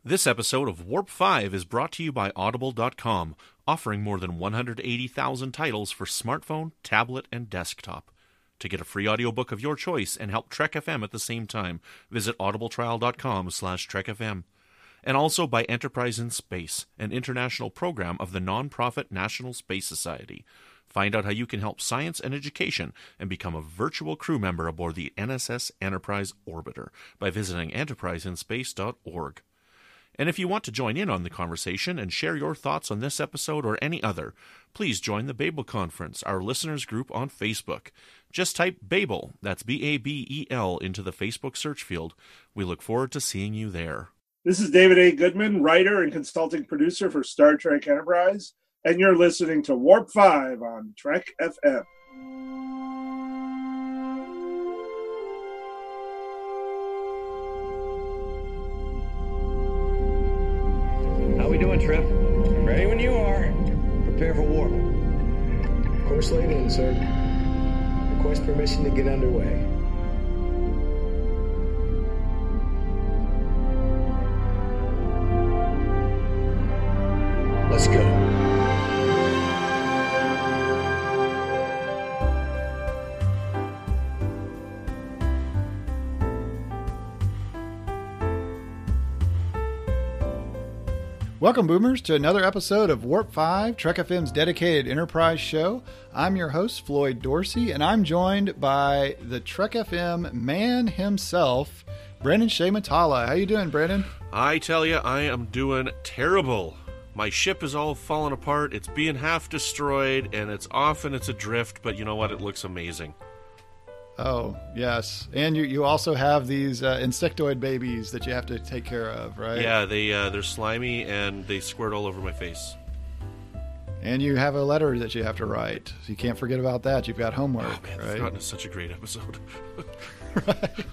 This episode of Warp 5 is brought to you by Audible.com, offering more than 180,000 titles for smartphone, tablet, and desktop. To get a free audiobook of your choice and help Trek.fm at the same time, visit audibletrial.com/TrekFM. And also by Enterprise in Space, an international program of the non-profit National Space Society. Find out how you can help science and education and become a virtual crew member aboard the NSS Enterprise Orbiter by visiting enterpriseinspace.org. And if you want to join in on the conversation and share your thoughts on this episode or any other, please join the Babel Conference, our listeners group on Facebook. Just type Babel, that's B-A-B-E-L, into the Facebook search field. We look forward to seeing you there. This is David A. Goodman, writer and consulting producer for Star Trek Enterprise, and you're listening to Warp 5 on Trek.fm. How we doing, Trip? Ready when you are. Prepare for warp. Course laid in, sir. Request permission to get underway. Let's go. Welcome, Boomers, to another episode of Warp 5, Trek FM's dedicated Enterprise show. I'm your host, Floyd Dorsey, and I'm joined by the Trek FM man himself, Brandon-Shea Mutala. How you doing, Brandon? I tell you, I am doing terrible. My ship is all falling apart, it's being half destroyed, and it's off and it's adrift, but you know what? It looks amazing. Oh, yes. And you also have these insectoid babies that you have to take care of, right? Yeah, they're slimy and they squirt all over my face. And you have a letter that you have to write. So you can't forget about that. You've got homework, oh, man, right? Forgotten is such a great episode. Right.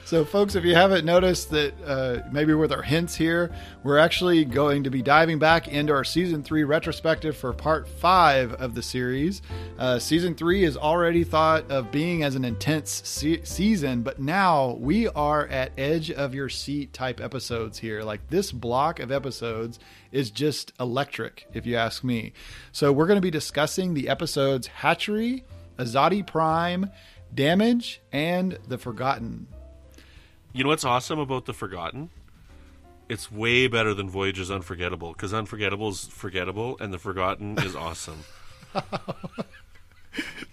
So, folks, if you haven't noticed that maybe with our hints here, we're actually going to be diving back into our Season 3 retrospective for Part 5 of the series. Season 3 is already thought of being as an intense season, but now we are at edge-of-your-seat type episodes here. Like, this block of episodes is just electric, if you ask me. So we're going to be discussing the episodes Hatchery, Azati Prime, Damage, and The Forgotten. You know what's awesome about The Forgotten? It's way better than Voyager's Unforgettable, because Unforgettable is forgettable, and The Forgotten is awesome.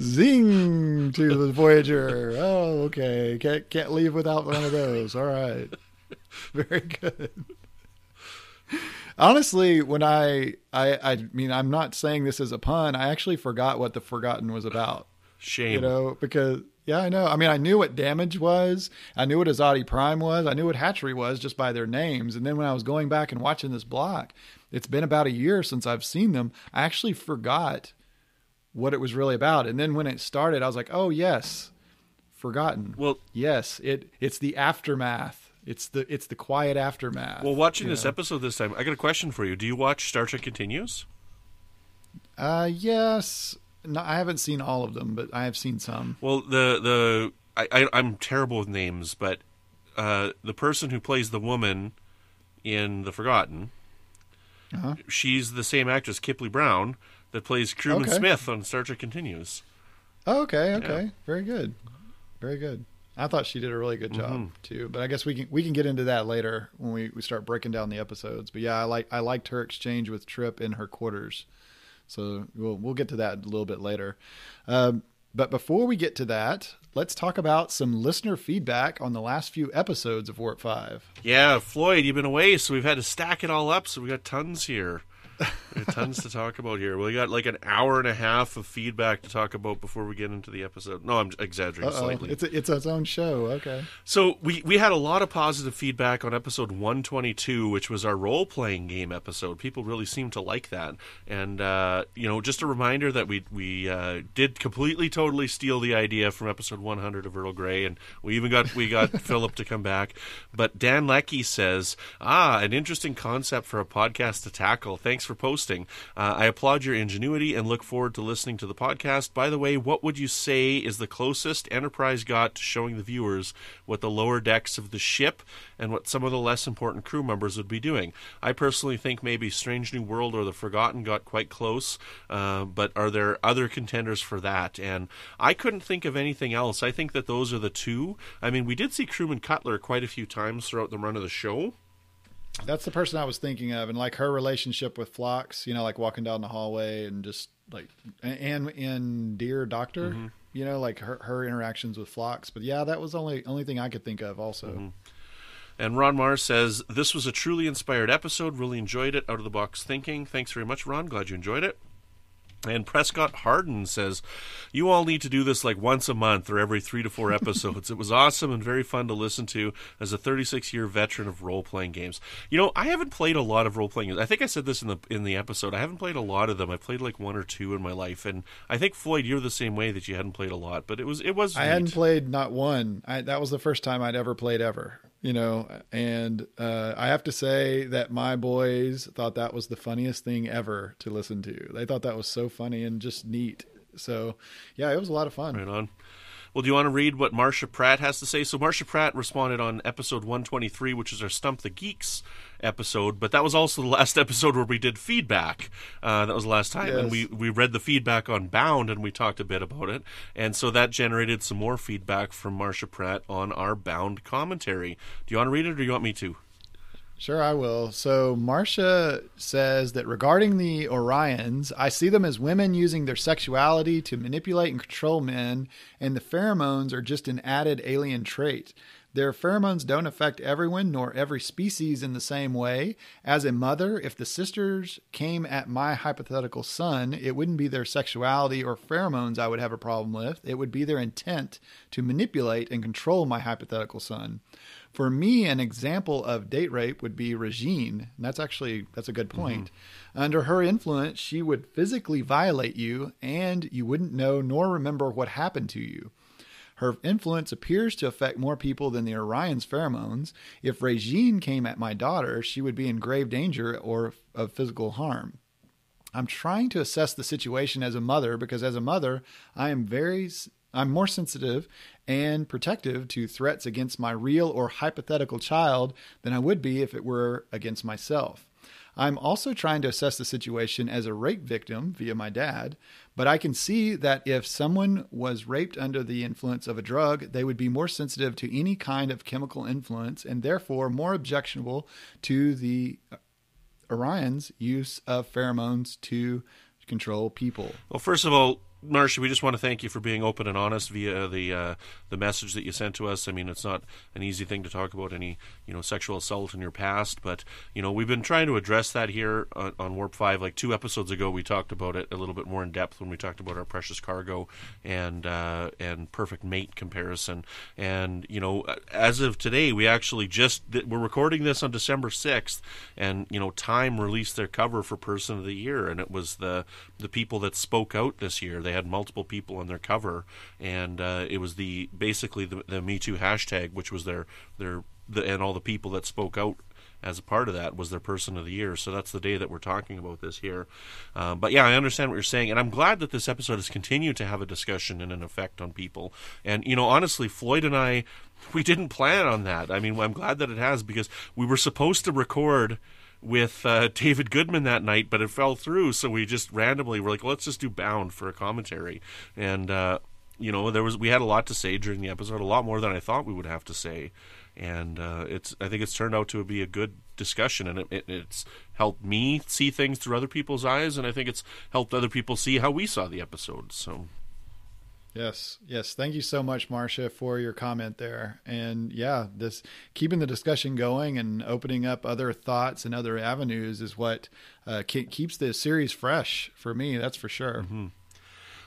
Zing to the Voyager. Oh, okay. Can't leave without one of those. All right. Very good. Honestly, when I mean, I'm not saying this as a pun. I actually forgot what The Forgotten was about. Shame. You know, because... Yeah, I know. I mean, I knew what Damage was. I knew what Azati Prime was. I knew what Hatchery was just by their names. And then when I was going back and watching this block, it's been about a year since I've seen them. I actually forgot what it was really about. And then when it started, I was like, oh, yes, Forgotten. Well, yes, it's the aftermath. It's the quiet aftermath. Well, watching this episode this time, I got a question for you. Do you watch Star Trek Continues? Yes. No, I haven't seen all of them, but I have seen some. Well, I'm terrible with names, but the person who plays the woman in The Forgotten, she's the same actress, Kipley Brown, that plays Crewman Smith on Star Trek Continues. Oh, okay. Yeah. Very good. Very good. I thought she did a really good job too, but I guess we can get into that later when we start breaking down the episodes. But yeah, I liked her exchange with Trip in her quarters. So we'll get to that a little bit later. But before we get to that, let's talk about some listener feedback on the last few episodes of Warp 5. Yeah, Floyd, you've been away, so we've had to stack it all up, so we got tons here. We got tons to talk about here. We got like an hour and a half of feedback to talk about before we get into the episode. No, I'm exaggerating slightly. It's its own show. Okay. So we had a lot of positive feedback on episode 122, which was our role-playing game episode. People really seemed to like that. And, just a reminder that we did completely, totally steal the idea from episode 100 of Earl Grey, and we got Philip to come back. But Dan Leckie says, an interesting concept for a podcast to tackle. Thanks for posting hosting. I applaud your ingenuity and look forward to listening to the podcast. By the way, what would you say is the closest Enterprise got to showing the viewers what the lower decks of the ship and what some of the less important crew members would be doing? I personally think maybe Strange New World or The Forgotten got quite close, but are there other contenders for that? And I couldn't think of anything else. I think that those are the two. I mean, we did see Crewman Cutler quite a few times throughout the run of the show. That's the person I was thinking of, and like her relationship with Phlox, you know, like walking down the hallway and just like, and in Dear Doctor, you know, like her interactions with Phlox. But yeah, that was the only thing I could think of also. And Ron Mars says, this was a truly inspired episode. Really enjoyed it. Out of the box thinking. Thanks very much, Ron. Glad you enjoyed it. And Prescott Harden says, you all need to do this like once a month or every 3 to 4 episodes. It was awesome and very fun to listen to as a 36-year veteran of role-playing games. You know, I haven't played a lot of role-playing games. I think I said this in the episode. I haven't played a lot of them. I've played like 1 or 2 in my life. And I think, Floyd, you're the same way, that you hadn't played a lot. But it was I hadn't played not one. That was the first time I'd ever played ever. You know, and I have to say that my boys thought that was the funniest thing ever to listen to. They thought that was so funny and just neat. So, yeah, it was a lot of fun. Right on. Well, do you want to read what Marcia Pratt has to say? So Marcia Pratt responded on episode 123, which is our Stump the Geeks episode, but that was also the last episode where we did feedback. That was the last time, yes. And we read the feedback on Bound, and we talked a bit about it, and so that generated some more feedback from Marcia Pratt on our Bound commentary. Do you want to read it, or do you want me to? Sure, I will. So Marcia says that regarding the Orions, I see them as women using their sexuality to manipulate and control men, and the pheromones are just an added alien trait. Their pheromones don't affect everyone nor every species in the same way. As a mother, if the sisters came at my hypothetical son, it wouldn't be their sexuality or pheromones I would have a problem with. It would be their intent to manipulate and control my hypothetical son. For me, an example of date rape would be Regine. And that's a good point. Under her influence, she would physically violate you, and you wouldn't know nor remember what happened to you. Her influence appears to affect more people than the Orion's pheromones. If Regine came at my daughter, she would be in grave danger or of physical harm. I'm trying to assess the situation as a mother, because as a mother, I'm more sensitive and protective to threats against my real or hypothetical child than I would be if it were against myself. I'm also trying to assess the situation as a rape victim via my dad, but I can see that if someone was raped under the influence of a drug, they would be more sensitive to any kind of chemical influence and therefore more objectionable to the Orion's use of pheromones to control people. Well, first of all, Marcia, we just want to thank you for being open and honest via the message that you sent to us. I mean, it's not an easy thing to talk about any sexual assault in your past, but we've been trying to address that here on Warp 5. Like 2 episodes ago, we talked about it a little bit more in depth when we talked about our Precious Cargo and Perfect Mate comparison. And as of today, we actually we're recording this on December 6th, and Time released their cover for Person of the Year, and it was the people that spoke out this year. They had multiple people on their cover, and it was basically the Me Too hashtag, which was and all the people that spoke out as a part of that was their Person of the Year. So that's the day that we're talking about this here. But yeah, I understand what you're saying, and I'm glad that this episode has continued to have a discussion and an effect on people. And honestly, Floyd and I, we didn't plan on that. I mean, I'm glad that it has, because we were supposed to record with David Goodman that night, but it fell through, so we just randomly were like, let's just do Bound for a commentary. And we had a lot to say during the episode, a lot more than I thought we would have to say, and I think it's turned out to be a good discussion, and it's helped me see things through other people's eyes, and I think it's helped other people see how we saw the episode. So Yes. Thank you so much, Marcia, for your comment there. And yeah, this keeping the discussion going and opening up other thoughts and other avenues is what keeps the series fresh for me. That's for sure. Mm-hmm.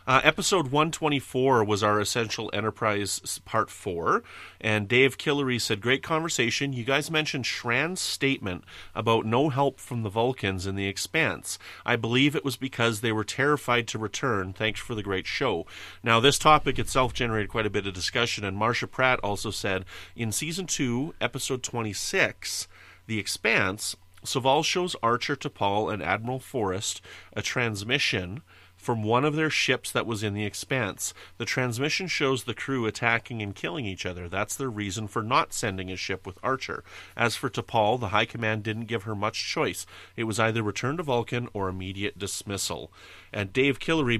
Episode 124 was our Essential Enterprise Part 4, and Dave Killery said, great conversation. You guys mentioned Shran's statement about no help from the Vulcans in The Expanse. I believe it was because they were terrified to return. Thanks for the great show. Now, this topic itself generated quite a bit of discussion, and Marcia Pratt also said, in Season 2, Episode 26, The Expanse, Saval shows Archer, T'Pol, and Admiral Forrest a transmission from one of their ships that was in the Expanse. The transmission shows the crew attacking and killing each other. That's their reason for not sending a ship with Archer. As for T'Pol, the High Command didn't give her much choice. It was either return to Vulcan or immediate dismissal. And Dave Killery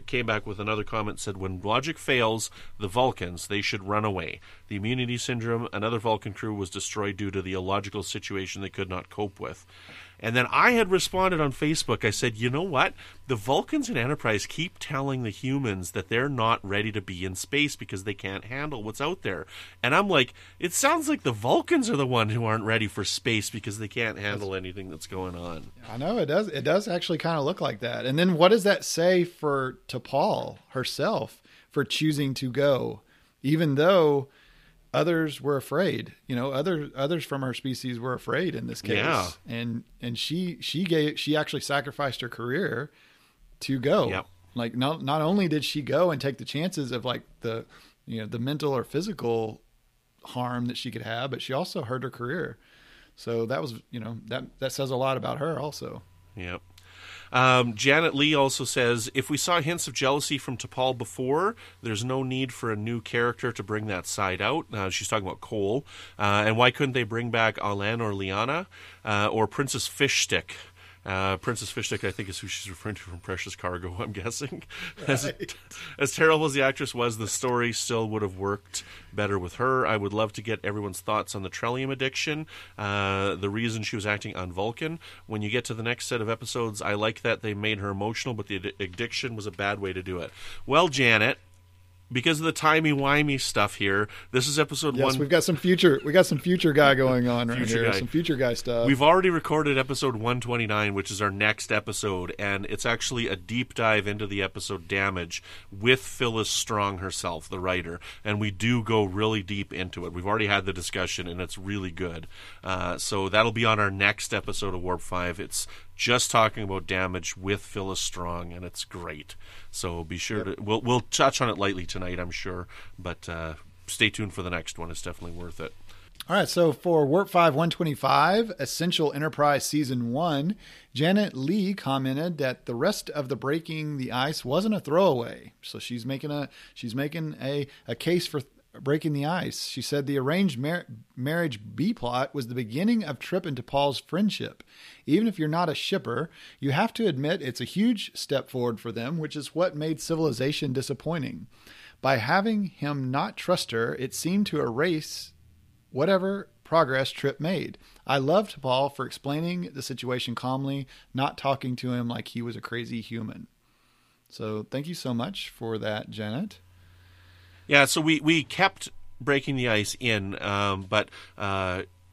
came back with another comment, said, when logic fails the Vulcans, they should run away. The immunity syndrome, another Vulcan crew was destroyed due to the illogical situation they could not cope with. And then I had responded on Facebook. I said, you know what? The Vulcans in Enterprise keep telling the humans that they're not ready to be in space because they can't handle what's out there. And I'm like, it sounds like the Vulcans are the one who aren't ready for space because they can't handle anything that's going on. I know it does. It does actually kind of look like that. And then what does that say for T'Pol herself for choosing to go, even though others were afraid? You know, others from her species were afraid in this case. Yeah. And she actually sacrificed her career to go. Yep. Like not only did she go and take the chances of like the mental or physical harm that she could have, but she also hurt her career. So that was, that says a lot about her also. Yep. Janet Lee also says, if we saw hints of jealousy from T'Pol before, there's no need for a new character to bring that side out. She's talking about Cole. And why couldn't they bring back Alan or Liana or Princess Fishstick? Princess Fishstick, I think, is who she's referring to from Precious Cargo, I'm guessing. Right. As terrible as the actress was, the story still would have worked better with her. I would love to get everyone's thoughts on the Trellium addiction, the reason she was acting on Vulcan. When you get to the next set of episodes, I like that they made her emotional, but the addiction was a bad way to do it. Well, Janet, because of the timey-wimey stuff here, this is episode 1. Yes, we got some future guy going on right here. Some future guy stuff. We've already recorded episode 129, which is our next episode, and it's actually a deep dive into the episode Damage with Phyllis Strong herself, the writer, and we do go really deep into it. We've already had the discussion, and it's really good. So that'll be on our next episode of Warp 5. It's just talking about Damage with Phyllis Strong, and it's great. So be sure to we'll touch on it lightly tonight, I'm sure, but stay tuned for the next one. It's definitely worth it. All right, so for Warp 5 125, Essential Enterprise Season 1, Janet Lee commented that the rest of the breaking the ice wasn't a throwaway. So she's making a case for breaking the ice. She said the arranged marriage B-plot was the beginning of Trip and T'Pol's friendship. Even if you're not a shipper, you have to admit it's a huge step forward for them, which is what made Civilization disappointing. By having him not trust her, it seemed to erase whatever progress Trip made. I loved T'Pol for explaining the situation calmly, not talking to him like he was a crazy human. So thank you so much for that, Janet. Yeah, so we kept breaking the ice in, but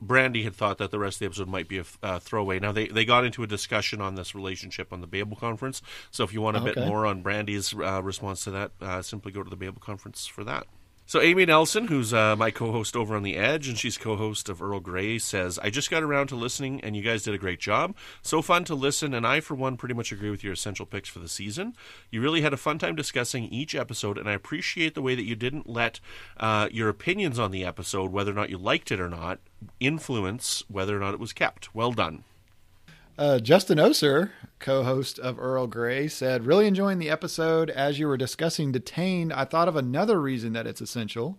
Brandy had thought that the rest of the episode might be a throwaway. Now, they got into a discussion on this relationship on the Babel Conference, so if you want a bit more on Brandy's response to that, simply go to the Babel Conference for that. So Amy Nelson, who's my co-host over on The Edge, and she's co-host of Earl Grey, says, I just got around to listening, and you guys did a great job. So fun to listen, and I, for one, pretty much agree with your essential picks for the season. You really had a fun time discussing each episode, and I appreciate the way that you didn't let your opinions on the episode, whether or not you liked it or not, influence whether or not it was kept. Well done. Justin Oser, co-host of Earl Grey, said, really enjoying the episode. As you were discussing Detained, I thought of another reason that it's essential.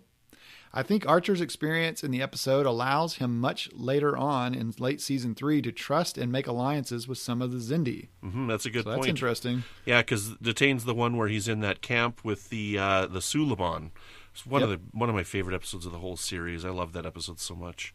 I think Archer's experience in the episode allows him much later on in late season 3 to trust and make alliances with some of the Xindi. Mm-hmm, that's a good point. That's interesting. Yeah, because Detained's the one where he's in that camp with the Suliban. It's one of my favorite episodes of the whole series. I love that episode so much.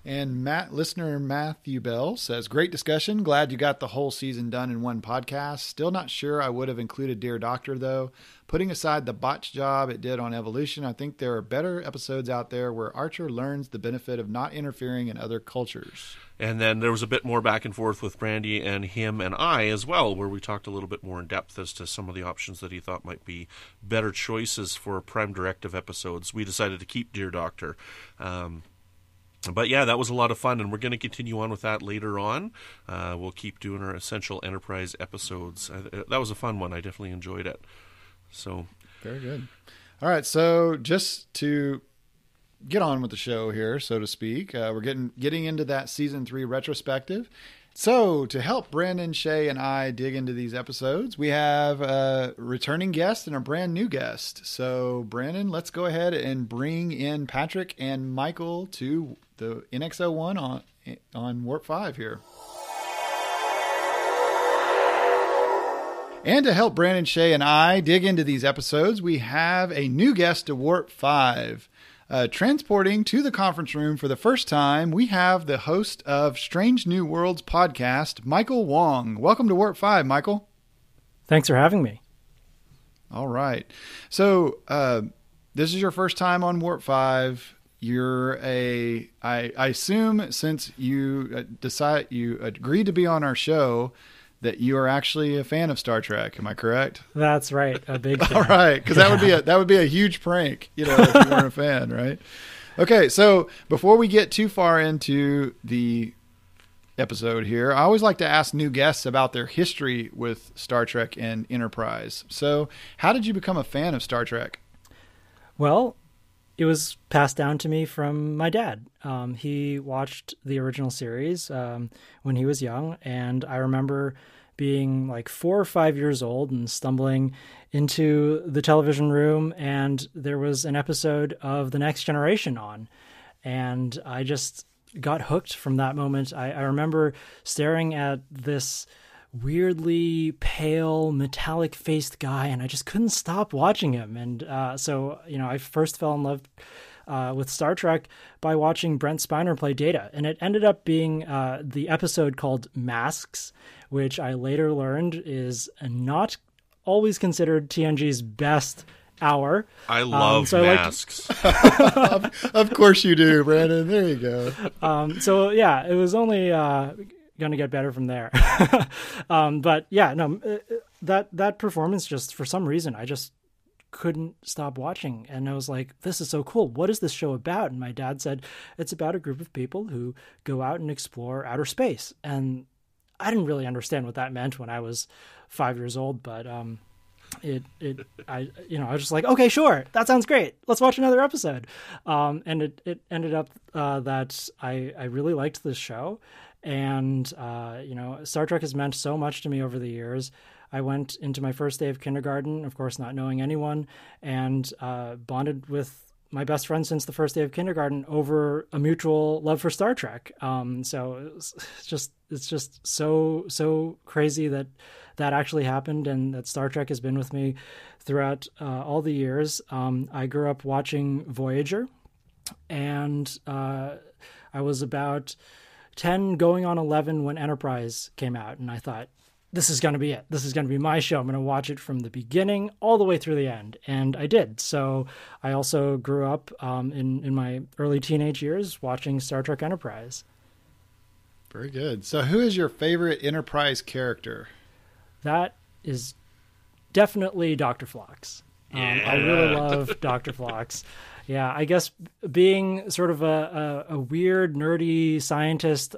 And listener Matthew Bell says, great discussion. Glad you got the whole season done in one podcast. Still not sure I would have included Dear Doctor, though. Putting aside the botch job it did on Evolution, I think there are better episodes out there where Archer learns the benefit of not interfering in other cultures. And then there was a bit more back and forth with Brandy and him and I as well, where we talked a little bit more in depth as to some of the options that he thought might be better choices for Prime Directive episodes. We decided to keep Dear Doctor. But yeah, that was a lot of fun, and we're going to continue on with that later on. We'll keep doing our Essential Enterprise episodes. That was a fun one. I definitely enjoyed it. So very good. All right, so just to get on with the show here, so to speak. We're getting into that season 3 retrospective. So to help Brandon-Shea and I dig into these episodes, we have a returning guest and a brand new guest. So Brandon, let's go ahead and bring in Patrick and Michael to the NX-01 on Warp 5 here. And to help Brandon-Shea and I dig into these episodes, we have a new guest to Warp 5. Transporting to the conference room for the first time, we have the host of Strange New Worlds podcast, Michael Wong. Welcome to Warp 5, Michael. Thanks for having me. All right. So this is your first time on Warp 5. You're I assume since you you agreed to be on our show that you are actually a fan of Star Trek. Am I correct? That's right. A big fan. All right. Because that would be a huge prank, if you weren't a fan, right? Okay. So before we get too far into the episode here, I always like to ask new guests about their history with Star Trek and Enterprise. So how did you become a fan of Star Trek? Well, it was passed down to me from my dad. He watched the original series when he was young, and I remember being like 4 or 5 years old and stumbling into the television room, and there was an episode of The Next Generation on, and I just got hooked from that moment. I remember staring at this weirdly pale, metallic-faced guy, and I just couldn't stop watching him. And so I first fell in love with Star Trek by watching Brent Spiner play Data, and it ended up being the episode called Masks, which I later learned is not always considered TNG's best hour. I love Masks. Of course you do, Brandon. There you go. So yeah, it was only going to get better from there. But yeah, no, that performance, just for some reason, I just couldn't stop watching. And I was like, this is so cool. What is this show about? And my dad said, it's about a group of people who go out and explore outer space. And I didn't really understand what that meant when I was 5 years old, but I was just like, okay, sure, that sounds great. Let's watch another episode. And it ended up that I really liked this show. And, Star Trek has meant so much to me over the years. I went into my first day of kindergarten, of course, not knowing anyone, and bonded with my best friend since the first day of kindergarten over a mutual love for Star Trek. So it's just so crazy that actually happened, and that Star Trek has been with me throughout all the years. I grew up watching Voyager, and I was about 10 going on 11 when Enterprise came out, and I thought, this is going to be it. This is going to be my show. I'm going to watch it from the beginning all the way through the end. And I did. So I also grew up in my early teenage years watching Star Trek Enterprise. Very good. So who is your favorite Enterprise character? That is definitely Dr. Phlox. I really love Dr. Phlox. Yeah, I guess being sort of a weird, nerdy scientist,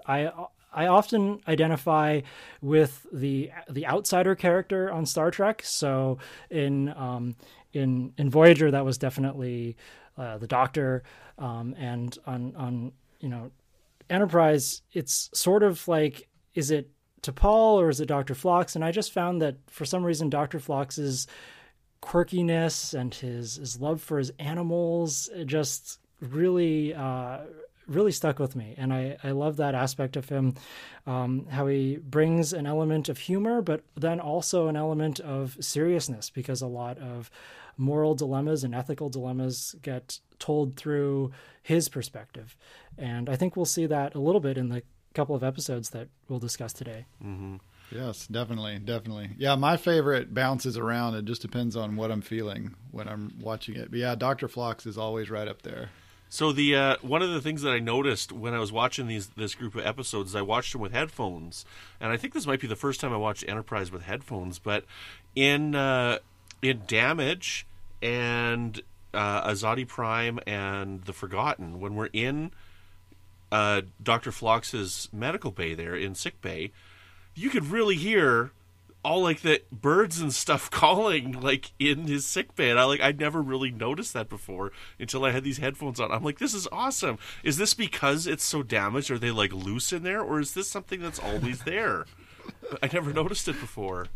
I often identify with the outsider character on Star Trek. So in Voyager, that was definitely the Doctor, and on Enterprise, it's sort of like, is it T'Pol or is it Dr. Phlox? And I just found that for some reason, Dr. Phlox's quirkiness and his love for his animals just really stuck with me. And I love that aspect of him, how he brings an element of humor, but then also an element of seriousness, because a lot of moral dilemmas and ethical dilemmas get told through his perspective. And I think we'll see that a little bit in the couple of episodes that we'll discuss today. Mm-hmm. Yes, definitely. Yeah, my favorite bounces around. It just depends on what I'm feeling when I'm watching it. But yeah, Dr. Phlox is always right up there. So the one of the things that I noticed when I was watching this group of episodes is I watched them with headphones, and I think this might be the first time I watched Enterprise with headphones. But in Damage and Azati Prime and The Forgotten, when we're in Dr. Phlox's medical bay there in sick bay, you could really hear all like the birds and stuff calling like in his sick bay. And I'd never really noticed that before until I had these headphones on. I'm like, this is awesome. Is this because it's so damaged? Are they like loose in there, or is this something that's always there? I never noticed it before.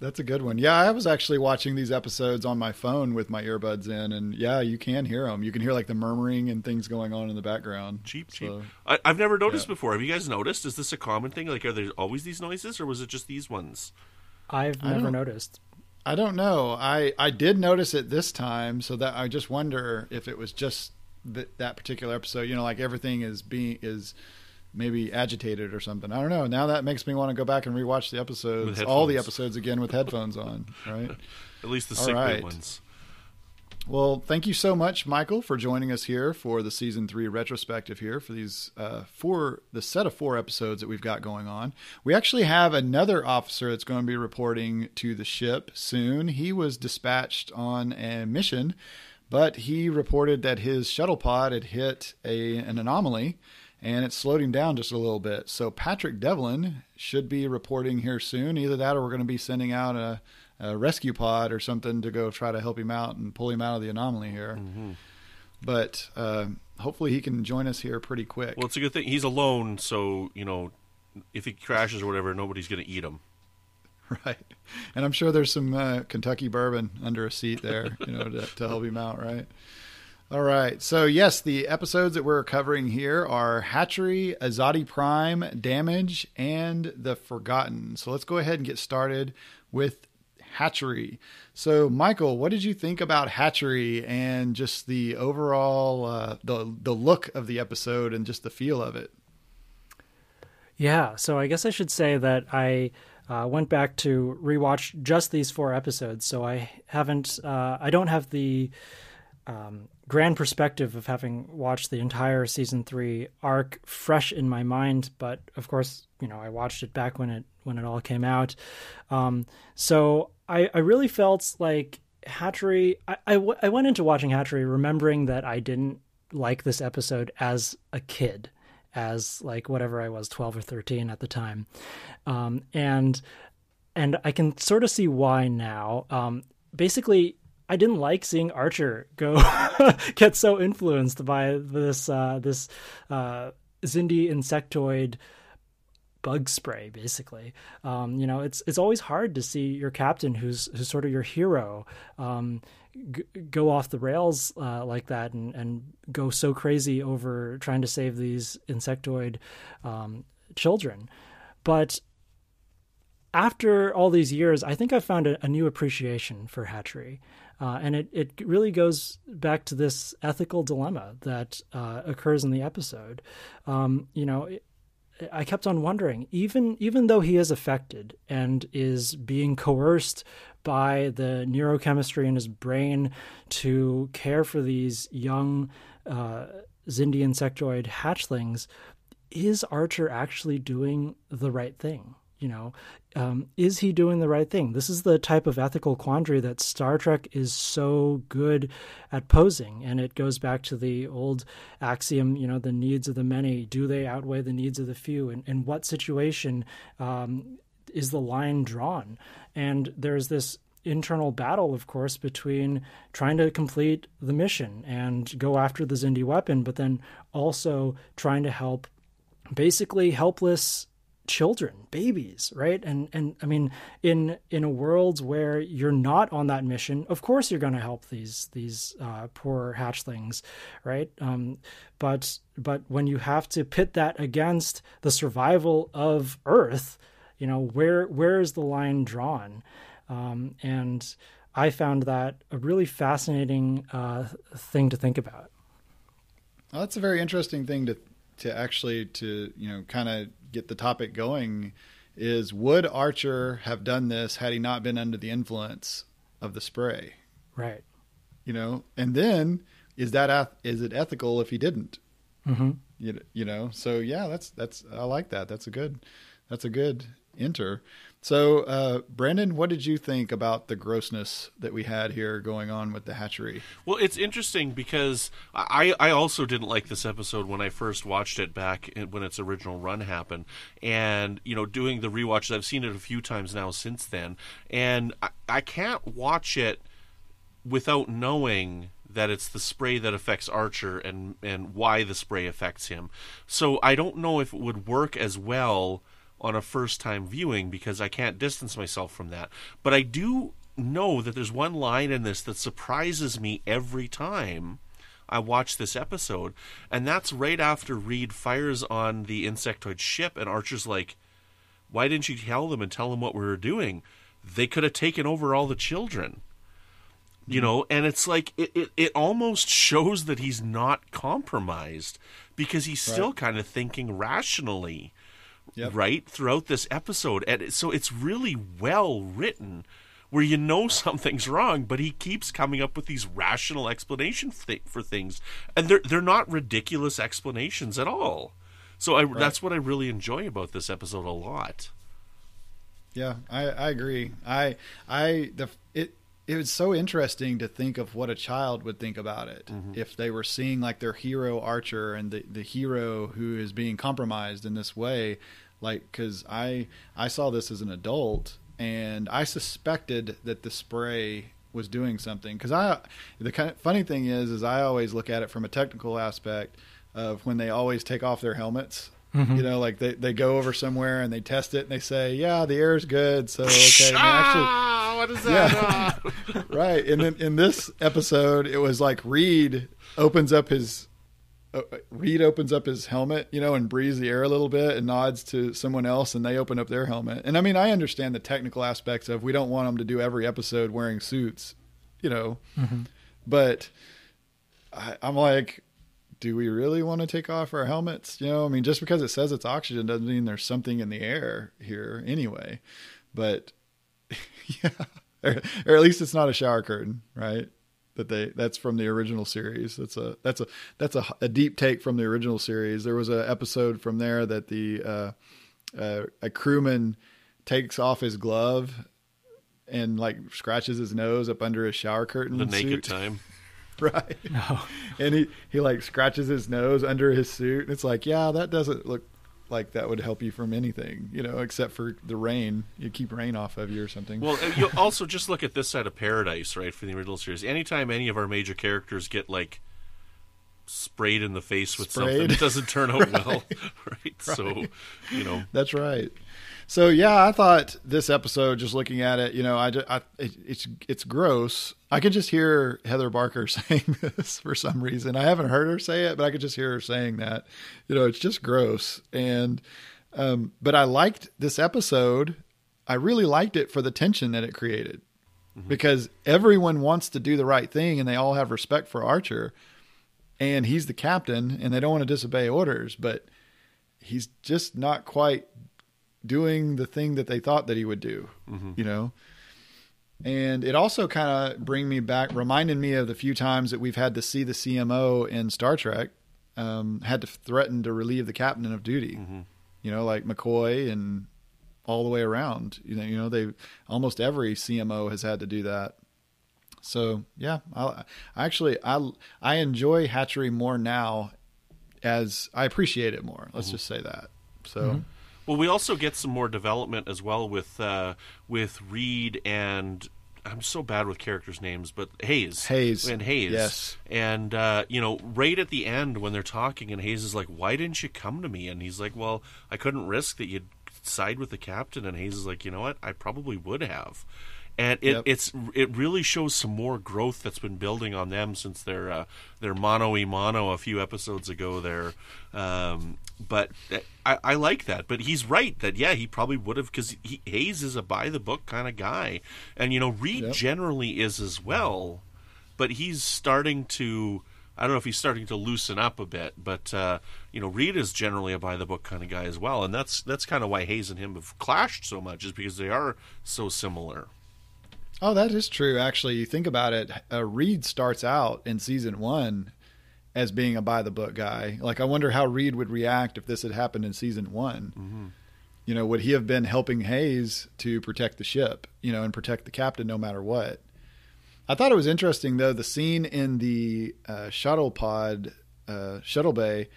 That's a good one. Yeah, I was actually watching these episodes on my phone with my earbuds in, and yeah, you can hear them. You can hear like the murmuring and things going on in the background. Cheap. I've never noticed before. Have you guys noticed? Is this a common thing? Like, are there always these noises, or was it just these ones? I've never noticed. I don't know. I did notice it this time, so that I just wonder if it was just that particular episode. You know, like everything is maybe agitated or something. I don't know. Now that makes me want to go back and rewatch the episodes, all the episodes again with headphones on, right? At least the sick bay ones. Well, thank you so much, Michael, for joining us here for the season 3 retrospective here for these the set of 4 episodes that we've got going on. We actually have another officer that's going to be reporting to the ship soon. He was dispatched on a mission, but he reported that his shuttle pod had hit an anomaly, and it slowed him down just a little bit. So Patrick Devlin should be reporting here soon. Either that or we're going to be sending out a rescue pod or something to go try to help him out and pull him out of the anomaly here. Mm-hmm. But hopefully he can join us here pretty quick. Well, it's a good thing. He's alone, so, you know, if he crashes or whatever, nobody's going to eat him. Right. And I'm sure there's some Kentucky bourbon under a seat there, you know, to help him out, right? All right. So, yes, the episodes that we're covering here are Hatchery, Azati Prime, Damage, and The Forgotten. So let's go ahead and get started with Hatchery. So, Michael, what did you think about Hatchery and just the overall, the look of the episode and just the feel of it? Yeah. So I guess I should say that I went back to rewatch just these 4 episodes. So I don't have the grand perspective of having watched the entire season 3 arc fresh in my mind, but of course, you know, I watched it back when it all came out. So I really felt like Hatchery. I went into watching Hatchery remembering that I didn't like this episode as a kid, as like whatever I was, 12 or 13 at the time, and I can sort of see why now. Basically, I didn't like seeing Archer get so influenced by this Xindi insectoid bug spray. Basically, you know, it's always hard to see your captain, who's sort of your hero, go off the rails like that and go so crazy over trying to save these insectoid children. But after all these years, I think I found a new appreciation for Hatchery. And it really goes back to this ethical dilemma that occurs in the episode. You know, I kept on wondering, even though he is affected and is being coerced by the neurochemistry in his brain to care for these young Xindi insectoid hatchlings, is Archer actually doing the right thing? You know, is he doing the right thing? This is the type of ethical quandary that Star Trek is so good at posing. And it goes back to the old axiom, you know, the needs of the many, do they outweigh the needs of the few? And in what situation is the line drawn? And there's this internal battle, of course, between trying to complete the mission and go after the Xindi weapon, but then also trying to help basically helpless children, babies, right? And I mean, in a world where you're not on that mission, of course you're going to help these poor hatchlings, right? But when you have to pit that against the survival of Earth, you know, where is the line drawn? And I found that a really fascinating thing to think about. Well, that's a very interesting thing to you know, kind of get the topic going. Is, would Archer have done this had he not been under the influence of the spray? Right. You know, and then is it ethical if he didn't? Mm-hmm. You know, so yeah, that's I like that. That's a good enter. So, Brandon, what did you think about the grossness that we had here going on with the hatchery? Well, it's interesting because I also didn't like this episode when I first watched it back when its original run happened. And, doing the rewatches, I've seen it a few times now since then. And I can't watch it without knowing that it's the spray that affects Archer and why the spray affects him. So I don't know if it would work as well on a first-time viewing because I can't distance myself from that. But I do know that there's one line in this that surprises me every time I watch this episode, and that's right after Reed fires on the insectoid ship, and Archer's like, why didn't you tell them and tell them what we were doing? They could have taken over all the children. And it's like, it almost shows that he's not compromised because he's still kind of thinking rationally. Yep. Right, throughout this episode. And so it's really well written where something's wrong, but he keeps coming up with these rational explanations for things. And they're not ridiculous explanations at all. So that's what I really enjoy about this episode a lot. Yeah, I agree. It was so interesting to think of what a child would think about it if they were seeing like their hero Archer and the hero who is being compromised in this way. Like, because I saw this as an adult and I suspected that the spray was doing something. Because the kind of funny thing is I always look at it from a technical aspect of when they always take off their helmets. Like they go over somewhere and they test it and they say, yeah, the air is good. So, okay. What is that? Yeah. Right. And then in this episode, it was like Reed opens up his helmet, and breathes the air a little bit and nods to someone else and they open up their helmet. And I mean, I understand the technical aspects of we don't want them to do every episode wearing suits, but I'm like, do we really want to take off our helmets? Just because it says it's oxygen doesn't mean there's something in the air here anyway. But yeah, or at least it's not a shower curtain, right? That's from the original series. That's a deep take from the original series. There was an episode from there that a crewman takes off his glove and like scratches his nose up under his shower curtain. The naked time. Right. No. And he like scratches his nose under his suit. And it's like, yeah, that doesn't look like that would help you from anything, except for the rain. You keep rain off of you or something. Well, you also just look at this side of paradise, right, for the original series. Anytime any of our major characters get like sprayed in the face with something, it doesn't turn out well, right? So, That's right. So yeah, I thought this episode, just looking at it, it's gross. I could just hear Heather Barker saying this for some reason. I haven't heard her say it, but I could just hear her saying that. It's just gross. And but I liked this episode. I really liked it for the tension that it created, because everyone wants to do the right thing and they all have respect for Archer, and he's the captain and they don't want to disobey orders, but he's just not quite doing the thing that they thought that he would do, And it also kind of reminded me of the few times that we've had to see the CMO in Star Trek had to threaten to relieve the captain of duty, like McCoy and all the way around. They almost every CMO has had to do that. So yeah, I enjoy Hatchery more now, as I appreciate it more. Let's just say that. So. Well, we also get some more development as well with Reed and, I'm so bad with characters' names, but Hayes. Yes. And right at the end when they're talking, and Hayes is like, "Why didn't you come to me?" And he's like, "Well, I couldn't risk that you'd side with the captain." And Hayes is like, "You know what? I probably would have." And it really shows some more growth that's been building on them since their mano-y-mano a few episodes ago there. But I like that. But he's right that, yeah, he probably would have, because Hayes is a by-the-book kind of guy. And, Reed generally is as well. But he's starting to, I don't know if he's starting to loosen up a bit. But, Reed is generally a by-the-book kind of guy as well. And that's kind of why Hayes and him have clashed so much, is because they are so similar. Oh, that is true. Actually, you think about it, Reed starts out in season 1 as being a by-the-book guy. Like, I wonder how Reed would react if this had happened in season 1. would he have been helping Hayes to protect the ship, and protect the captain no matter what? I thought it was interesting, though, the scene in the shuttle bay,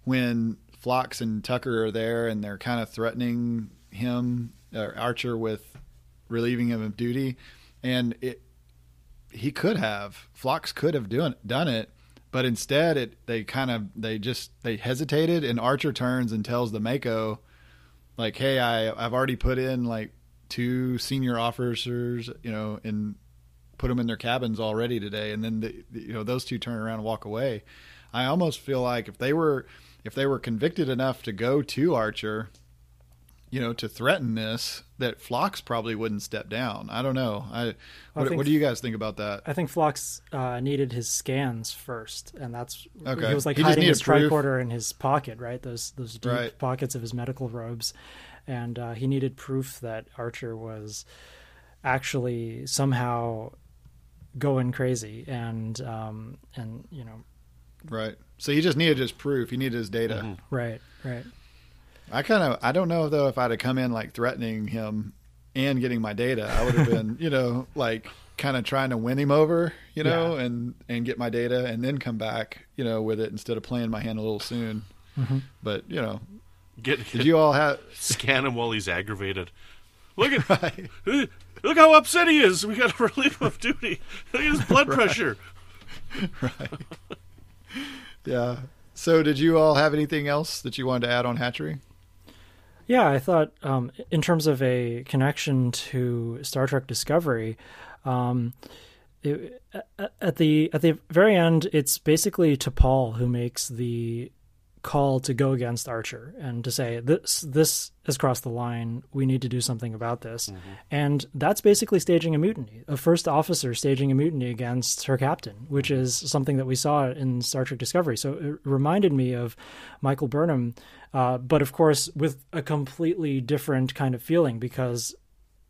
when Phlox and Tucker are there and they're kind of threatening him, Archer, with relieving him of duty. And Phlox could have done it, but instead they hesitated, and Archer turns and tells the Mako, like, hey, I've already put in like 2 senior officers, and put them in their cabins already today. And then those 2 turn around and walk away. I almost feel like if they were convicted enough to go to Archer, to threaten this, that Phlox probably wouldn't step down. I don't know. What do you guys think about that? I think Phlox needed his scans first, and that's okay. He was like hiding his tricorder in his pocket, right? Those deep pockets of his medical robes, and he needed proof that Archer was actually somehow going crazy, and right. So he just needed his proof. He needed his data. Mm-hmm. Right. I don't know though if I'd have come in like threatening him and getting my data, I would have been, like kind of trying to win him over, and get my data and then come back, with it instead of playing my hand a little soon. Mm-hmm. But, did you all scan him while he's aggravated? Look at look how upset he is. We got to relieve him of duty. Look at his blood pressure. Right. Yeah. So did you all have anything else that you wanted to add on Hatchery? Yeah, I thought in terms of a connection to Star Trek Discovery, at the very end, it's basically T'Pol who makes the call to go against Archer and to say, this has crossed the line. We need to do something about this. Mm-hmm. And that's basically staging a mutiny, a first officer staging a mutiny against her captain, which is something that we saw in Star Trek Discovery. So it reminded me of Michael Burnham, but of course with a completely different kind of feeling, because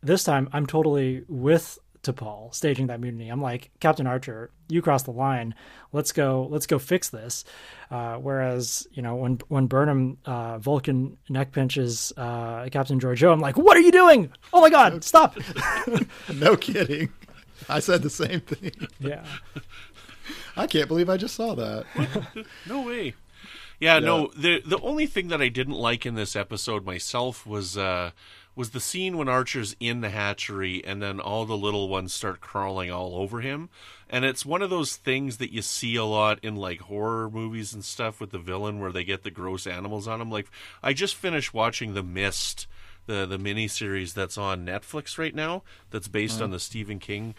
this time I'm totally with T'Pol staging that mutiny. I'm like, Captain Archer, you crossed the line. Let's go fix this. Whereas, when Burnham Vulcan neck pinches Captain Georgiou, I'm like, what are you doing? Oh my God, stop! No kidding. I said the same thing. Yeah. I can't believe I just saw that. No way. Yeah, no. The only thing that I didn't like in this episode myself was the scene when Archer's in the hatchery and then all the little ones start crawling all over him. And it's one of those things that you see a lot in like horror movies and stuff with the villain where they get the gross animals on them. Like, I just finished watching The Mist, the miniseries that's on Netflix right now, that's based on the Stephen King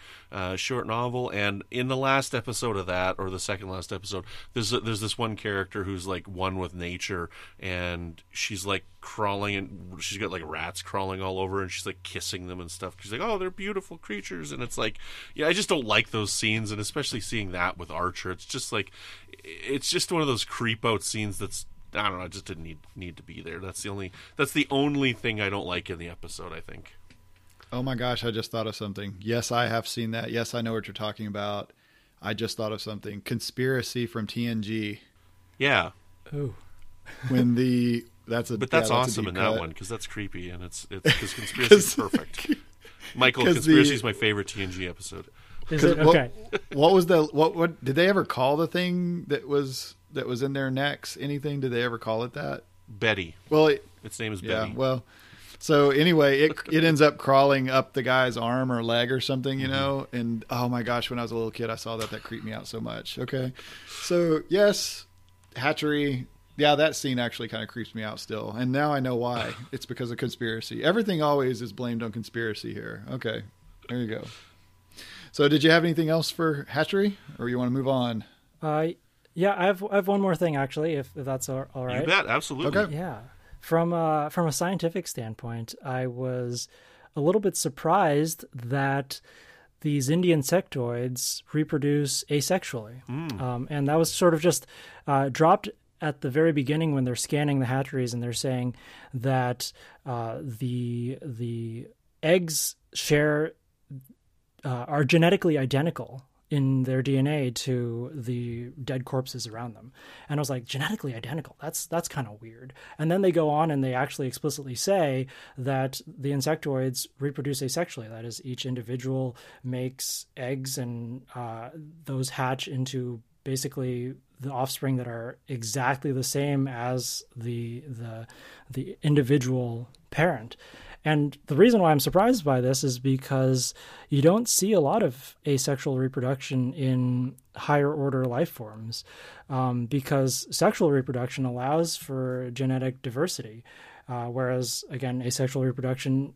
short novel. And in the last episode of that, or the second last episode, there's this one character who's like one with nature, and she's like crawling, and she's got like rats crawling all over, and she's like kissing them and stuff. She's like, oh, they're beautiful creatures. And it's like, yeah, I just don't like those scenes, and especially seeing that with Archer, it's just like, it's just one of those creep out scenes that's, I don't know, it just didn't need to be there. That's the only thing I don't like in the episode, I think. Oh my gosh, I just thought of something. Yes, I have seen that. Yes, I know what you're talking about. I just thought of something. Conspiracy from TNG. Yeah. Ooh. That's awesome in that one, because that's creepy, and it's because Conspiracy is perfect. Michael, Conspiracy is my favorite TNG episode. Is it? Okay. What did they ever call the thing that was in their necks? Anything? Did they ever call it that? Betty. Well, its name is yeah, Betty. Well, so anyway, it ends up crawling up the guy's arm or leg or something, and oh my gosh, when I was a little kid, I saw that creeped me out so much. Okay. So yes, Hatchery. Yeah, that scene actually kind of creeps me out still. And now I know why. It's because of Conspiracy. Everything always is blamed on Conspiracy here. Okay. There you go. So did you have anything else for Hatchery, or you want to move on? Yeah, I have one more thing, actually, if that's all right. You bet, absolutely. Okay. Yeah. From a scientific standpoint, I was a little bit surprised that these Indian sectoids reproduce asexually. And that was sort of just dropped at the very beginning when they're scanning the hatcheries, and they're saying that the eggs are genetically identical in their DNA to the dead corpses around them. And I was like, genetically identical. That's kind of weird. And then they go on and they actually explicitly say that the insectoids reproduce asexually. That is, each individual makes eggs, and those hatch into basically the offspring that are exactly the same as the individual parent. And the reason why I'm surprised by this is because you don't see a lot of asexual reproduction in higher order life forms, because sexual reproduction allows for genetic diversity, whereas, again, asexual reproduction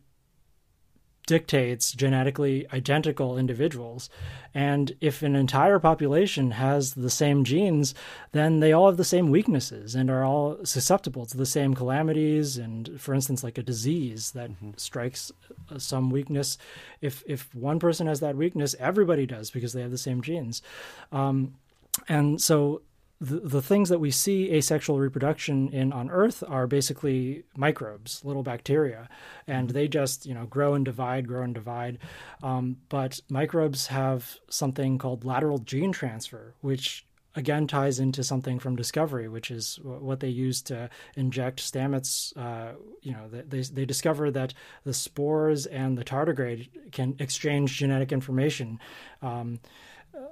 dictates genetically identical individuals. And if an entire population has the same genes, then they all have the same weaknesses and are all susceptible to the same calamities. And, for instance, like a disease that strikes some weakness, if one person has that weakness, everybody does, because they have the same genes. And so the things that we see asexual reproduction in on Earth are basically microbes, little bacteria, and they just, grow and divide. But microbes have something called lateral gene transfer, which again ties into something from Discovery, which is what they use to inject stamets. They discover that the spores and the tardigrade can exchange genetic information.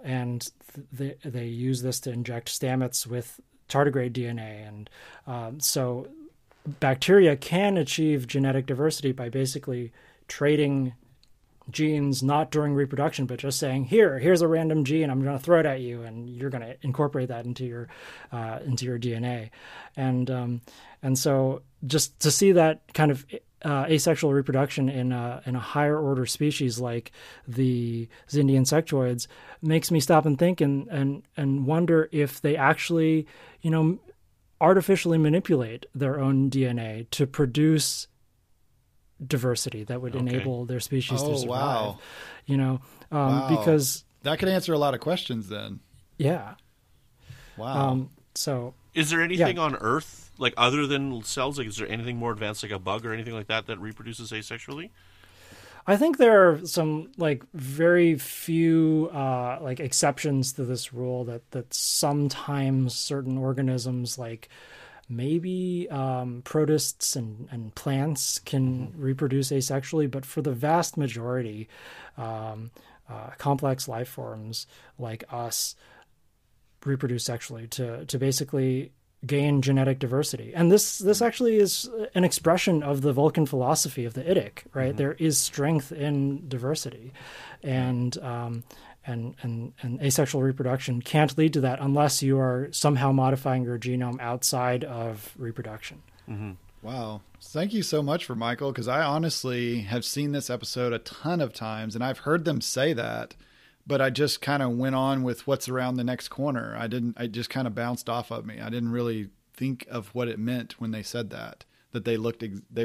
And they use this to inject stamets with tardigrade DNA. And so bacteria can achieve genetic diversity by basically trading genes, not during reproduction, but just saying, here's a random gene, I'm going to throw it at you, and you're going to incorporate that into your DNA. And so just to see that kind of asexual reproduction in a higher order species like the Xindi insectoids makes me stop and think and wonder if they actually, artificially manipulate their own DNA to produce diversity that would enable their species to survive. Wow. Because that could answer a lot of questions then. Yeah. Wow. So is there anything on Earth, like other than cells, like is there anything more advanced, like a bug or anything like that reproduces asexually? I think there are some very few exceptions to this rule that sometimes certain organisms, like maybe protists and plants, can reproduce asexually, but for the vast majority, complex life forms like us reproduce sexually to basically gain genetic diversity. And this actually is an expression of the Vulcan philosophy of the Idic, right? Mm-hmm. There is strength in diversity, and asexual reproduction can't lead to that unless you are somehow modifying your genome outside of reproduction. Mm-hmm. Wow. Thank you so much for Michael, because I honestly have seen this episode a ton of times, and I've heard them say that, but I just kind of went on with what's around the next corner. It just kind of bounced off of me. I didn't really think of what it meant when they said that they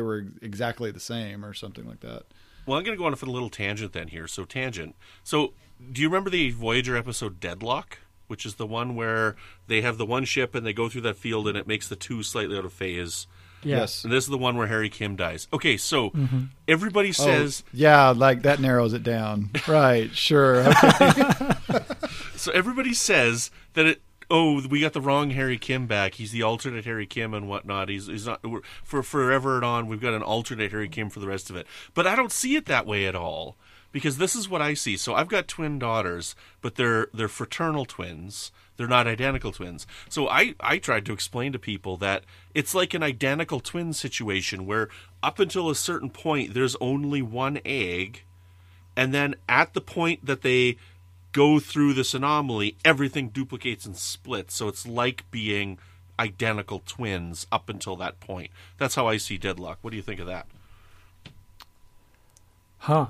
were exactly the same or something like that. Well, I'm going to go on for a little tangent then here. So do you remember the Voyager episode Deadlock, which is the one where they have the one ship and they go through that field and it makes the two slightly out of phase? Yes. And this is the one where Harry Kim dies. Okay, so everybody says... yeah, that narrows it down. Right, sure. Okay. So everybody says that we got the wrong Harry Kim back. He's the alternate Harry Kim and whatnot. He's not... For forever and on, we've got an alternate Harry Kim for the rest of it. But I don't see it that way at all, because this is what I see. So I've got twin daughters, but they're fraternal twins. They're not identical twins. So I tried to explain to people that it's like an identical twin situation where up until a certain point, there's only one egg. And then at the point that they go through this anomaly, everything duplicates and splits. So it's like being identical twins up until that point. That's how I see Deadlock. What do you think of that? Huh.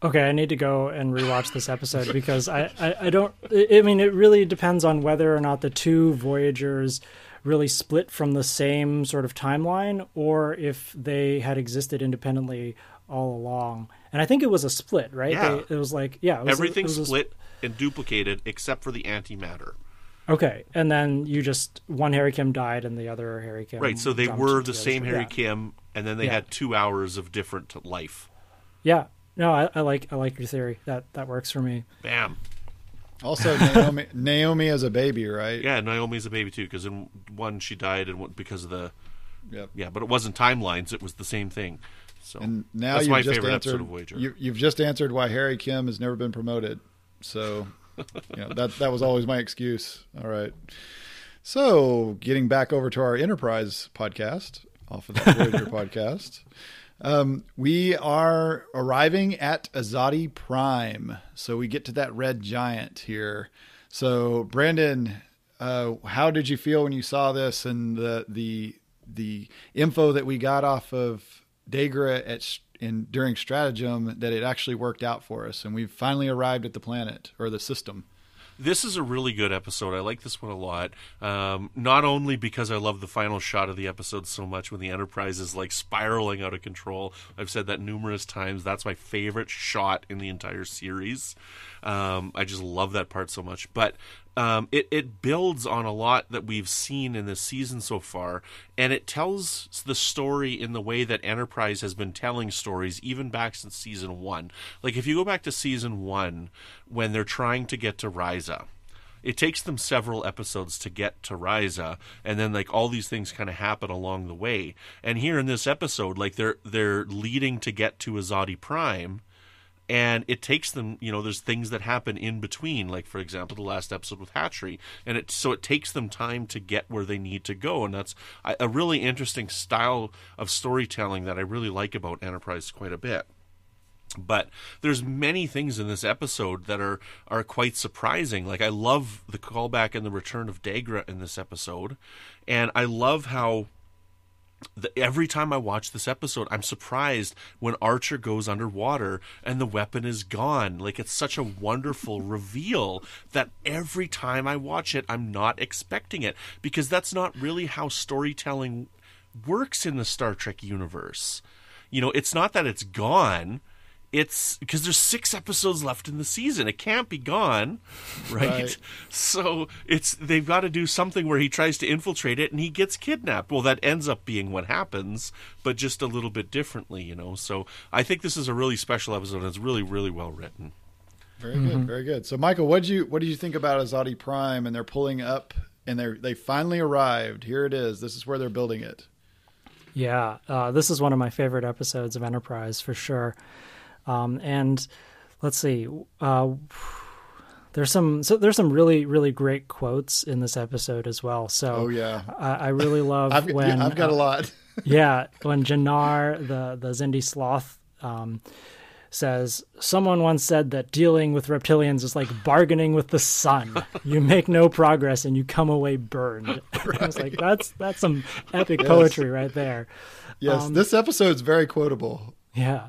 Okay, I need to go and rewatch this episode because I don't... I mean, it really depends on whether or not the two Voyagers really split from the same sort of timeline or if they had existed independently all along. And I think it was a split, right? Yeah. It was everything split and duplicated except for the antimatter. Okay, and then one Harry Kim died and the other Harry Kim... Right, so they were the same Harry Kim, and then they had 2 hours of different life. Yeah. No, I like your theory. That works for me. Bam. Also, Naomi as a baby, right? Yeah, Naomi's a baby too, because in one she died and because of the. Yep. Yeah, but it wasn't timelines; it was the same thing. So and now that's you've my just favorite answered, episode of Voyager. You've just answered why Harry Kim has never been promoted. So that was always my excuse. All right. So getting back over to our Enterprise podcast, off of that Voyager podcast. We are arriving at Azati Prime. So we get to that red giant here. So Brandon, how did you feel when you saw this and the info that we got off of Dagra during Stratagem, that it actually worked out for us and we've finally arrived at the planet or the system? This is a really good episode. I like this one a lot. Not only because I love the final shot of the episode so much when the Enterprise is like spiraling out of control. I've said that numerous times. That's my favorite shot in the entire series. I just love that part so much. But it builds on a lot that we've seen in this season so far, and it tells the story in the way that Enterprise has been telling stories even back since season 1. Like if you go back to season 1, when they're trying to get to Risa, it takes them several episodes to get to Risa, and then like all these things kind of happen along the way. And here in this episode, like they're leading to get to Azati Prime. And it takes them, there's things that happen in between, like, for example, the last episode with Hatchery. And it takes them time to get where they need to go. And that's a really interesting style of storytelling that I really like about Enterprise quite a bit. But there's many things in this episode that are quite surprising. Like, I love the callback and the return of Dagra in this episode. And I love how every time I watch this episode, I'm surprised when Archer goes underwater and the weapon is gone. Like, it's such a wonderful reveal that every time I watch it, I'm not expecting it, because that's not really how storytelling works in the Star Trek universe. It's not that it's gone. It's because there's 6 episodes left in the season. It can't be gone, right? So they've got to do something where he tries to infiltrate it and he gets kidnapped. Well, that ends up being what happens, but just a little bit differently, So I think this is a really special episode, and it's really, really well written. Very good, very good. So Michael, what did you think about Azati Prime? And they're pulling up, and they finally arrived. Here it is. This is where they're building it. Yeah, this is one of my favorite episodes of Enterprise for sure. And let's see, there's some really, really great quotes in this episode as well. So I really love I've got a lot. When Jannar, the Xindi sloth, says, someone once said that dealing with reptilians is like bargaining with the sun. You make no progress and you come away burned. Right. I was like, that's some epic poetry right there. Yes. This episode's very quotable. Yeah.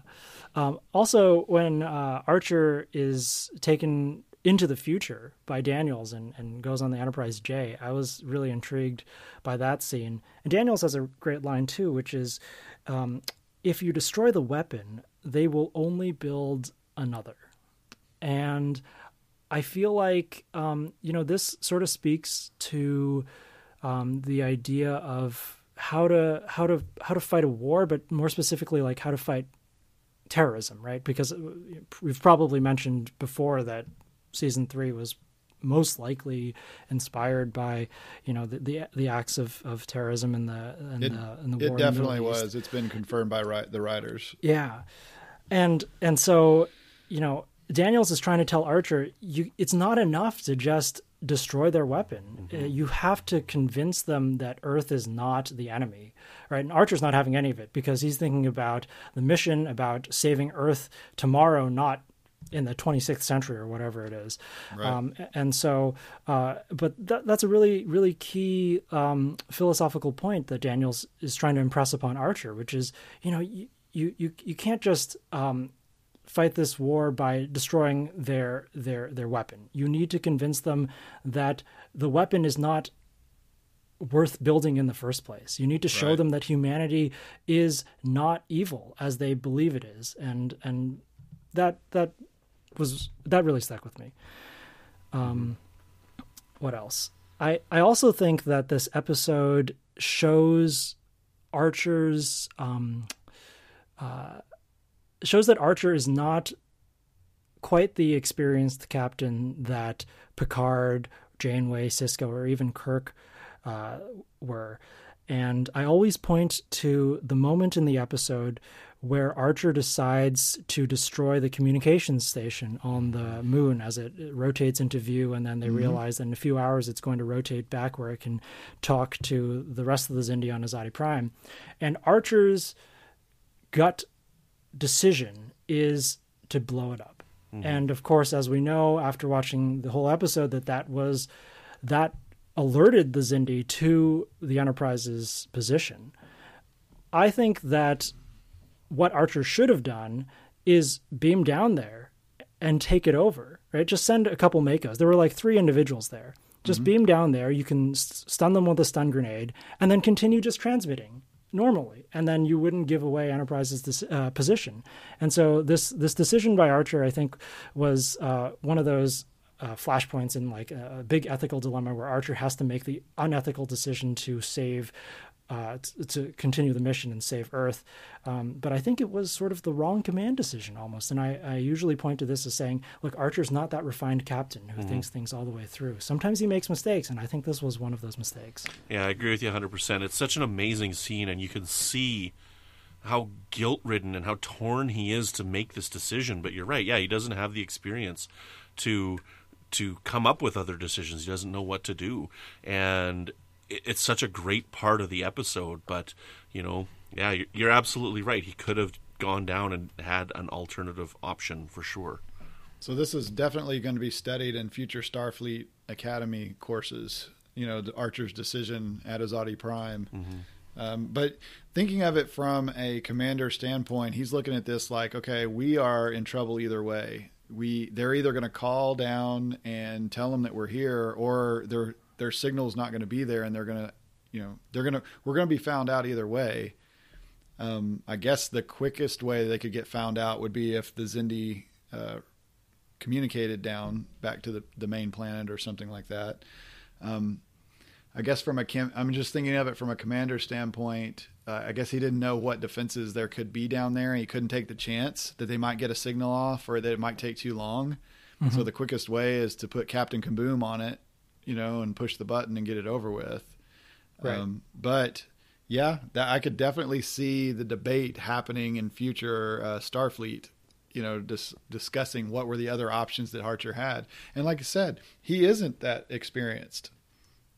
Also, when Archer is taken into the future by Daniels and goes on the Enterprise J, I was really intrigued by that scene. And Daniels has a great line, too, which is, if you destroy the weapon, they will only build another. And I feel like, this sort of speaks to the idea of how to fight a war, but more specifically, like how to fight terrorism, right? Because we've probably mentioned before that season 3 was most likely inspired by, the acts of terrorism in the war. It definitely was. It's been confirmed by the writers. Yeah, and so Daniels is trying to tell Archer, it's not enough to just destroy their weapon. Mm-hmm. You have to convince them that Earth is not the enemy, right? And Archer's not having any of it because he's thinking about the mission, about saving Earth tomorrow, not in the 26th century or whatever it is. Right. And so, but that's a really, really key philosophical point that Daniels is trying to impress upon Archer, which is, you can't just fight this war by destroying their weapon. You need to convince them that the weapon is not worth building in the first place. You need to show them that humanity is not evil as they believe it is, and that really stuck with me. What else? I also think that this episode shows shows that Archer is not quite the experienced captain that Picard, Janeway, Sisko, or even Kirk were. And I always point to the moment in the episode where Archer decides to destroy the communications station on the moon as it rotates into view, and then they realize that in a few hours it's going to rotate back where it can talk to the rest of the Xindi on Azati Prime. And Archer's gut decision is to blow it up. And of course, as we know after watching the whole episode, that alerted the Xindi to the Enterprise's position. I think that what Archer should have done is beam down there and take it over, right? Just send a couple Makos. There were like 3 individuals there. Just beam down there. You can stun them with a stun grenade and then continue just transmitting normally. And then you wouldn't give away Enterprise's position. And so this decision by Archer, I think, was one of those flashpoints in like a big ethical dilemma where Archer has to make the unethical decision to save to continue the mission and save Earth. But I think it was sort of the wrong command decision almost. And I usually point to this as saying, look, Archer's not that refined captain who thinks things all the way through. Sometimes he makes mistakes, and I think this was one of those mistakes. Yeah, I agree with you 100%. It's such an amazing scene, and you can see how guilt-ridden and how torn he is to make this decision. But you're right. Yeah, he doesn't have the experience to come up with other decisions. He doesn't know what to do. And it's such a great part of the episode, but, yeah, you're absolutely right. He could have gone down and had an alternative option for sure. So this is definitely going to be studied in future Starfleet Academy courses, the Archer's decision at Azati Prime. But thinking of it from a commander standpoint, he's looking at this like, okay, we are in trouble either way. They're either going to call down and tell them that we're here, or their signal's not going to be there, and they're going to, we're going to be found out either way. I guess the quickest way they could get found out would be if the Xindi communicated down back to the main planet or something like that. I guess I'm just thinking of it from a commander standpoint. I guess he didn't know what defenses there could be down there, and he couldn't take the chance that they might get a signal off or that it might take too long. So the quickest way is to put Captain Kaboom on it, and push the button and get it over with. Right. But yeah, I could definitely see the debate happening in future Starfleet, discussing what were the other options that Archer had. And like I said, he isn't that experienced.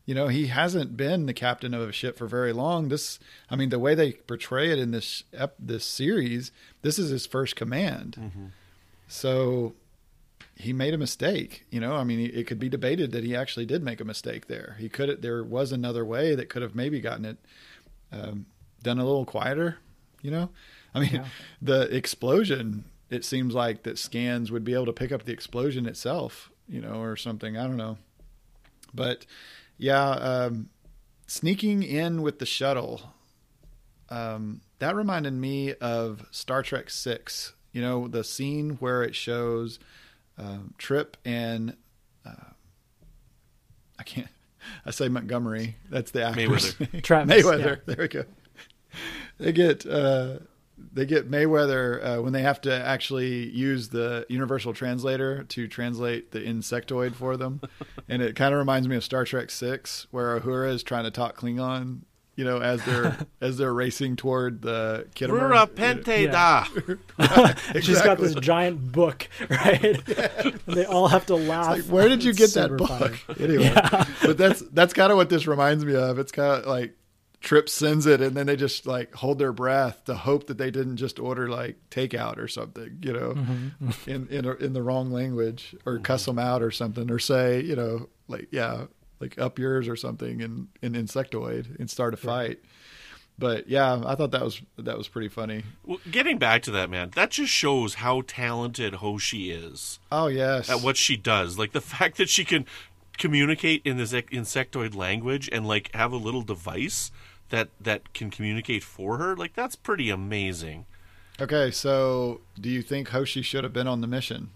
He hasn't been the captain of a ship for very long. The way they portray it in this series, this is his first command. So he made a mistake. It could be debated that he actually did make a mistake there. There was another way that could have maybe gotten it done a little quieter. The explosion, it seems like that scans would be able to pick up the explosion itself, or something. I don't know. But yeah, sneaking in with the shuttle, that reminded me of Star Trek 6, the scene where it shows Trip and I say Montgomery. That's the actor's name. Mayweather. Yeah. There we go. They get Mayweather when they have to actually use the universal translator to translate the insectoid for them. And it kind of reminds me of Star Trek 6, where Uhura is trying to talk Klingon, as they're racing toward the Kittimer. Rura Pente da. Exactly. She's got this giant book, right? Yeah. They all have to laugh. It's like, where did you get that book? Funny. Anyway, but that's kind of what this reminds me of. It's kind of like Trip sends it, and then they just like hold their breath to hope that they didn't just order like takeout or something, in the wrong language, or cuss them out or something, or say, like up yours or something in insectoid and start a fight. But yeah, I thought that was pretty funny. Well, getting back to that, man, that just shows how talented Hoshi is. Oh yes, at what she does. Like the fact that she can communicate in this insectoid language and like have a little device that can communicate for her. Like that's pretty amazing. Okay, so do you think Hoshi should have been on the mission?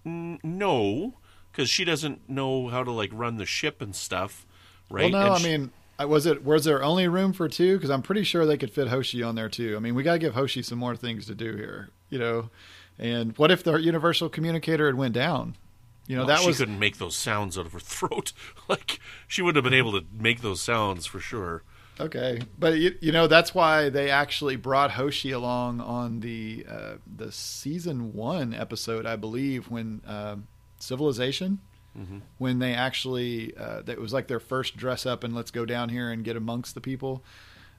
No. Because she doesn't know how to like run the ship and stuff, right? Well, no, was there only room for 2? Because I'm pretty sure they could fit Hoshi on there too. We got to give Hoshi some more things to do here. And what if the universal communicator had went down? You know, she couldn't make those sounds out of her throat. Like, she wouldn't have been able to make those sounds for sure. Okay, but you know, that's why they actually brought Hoshi along on the season 1 episode, I believe, when Civilization, when they actually that was like their first dress up and let's go down here and get amongst the people.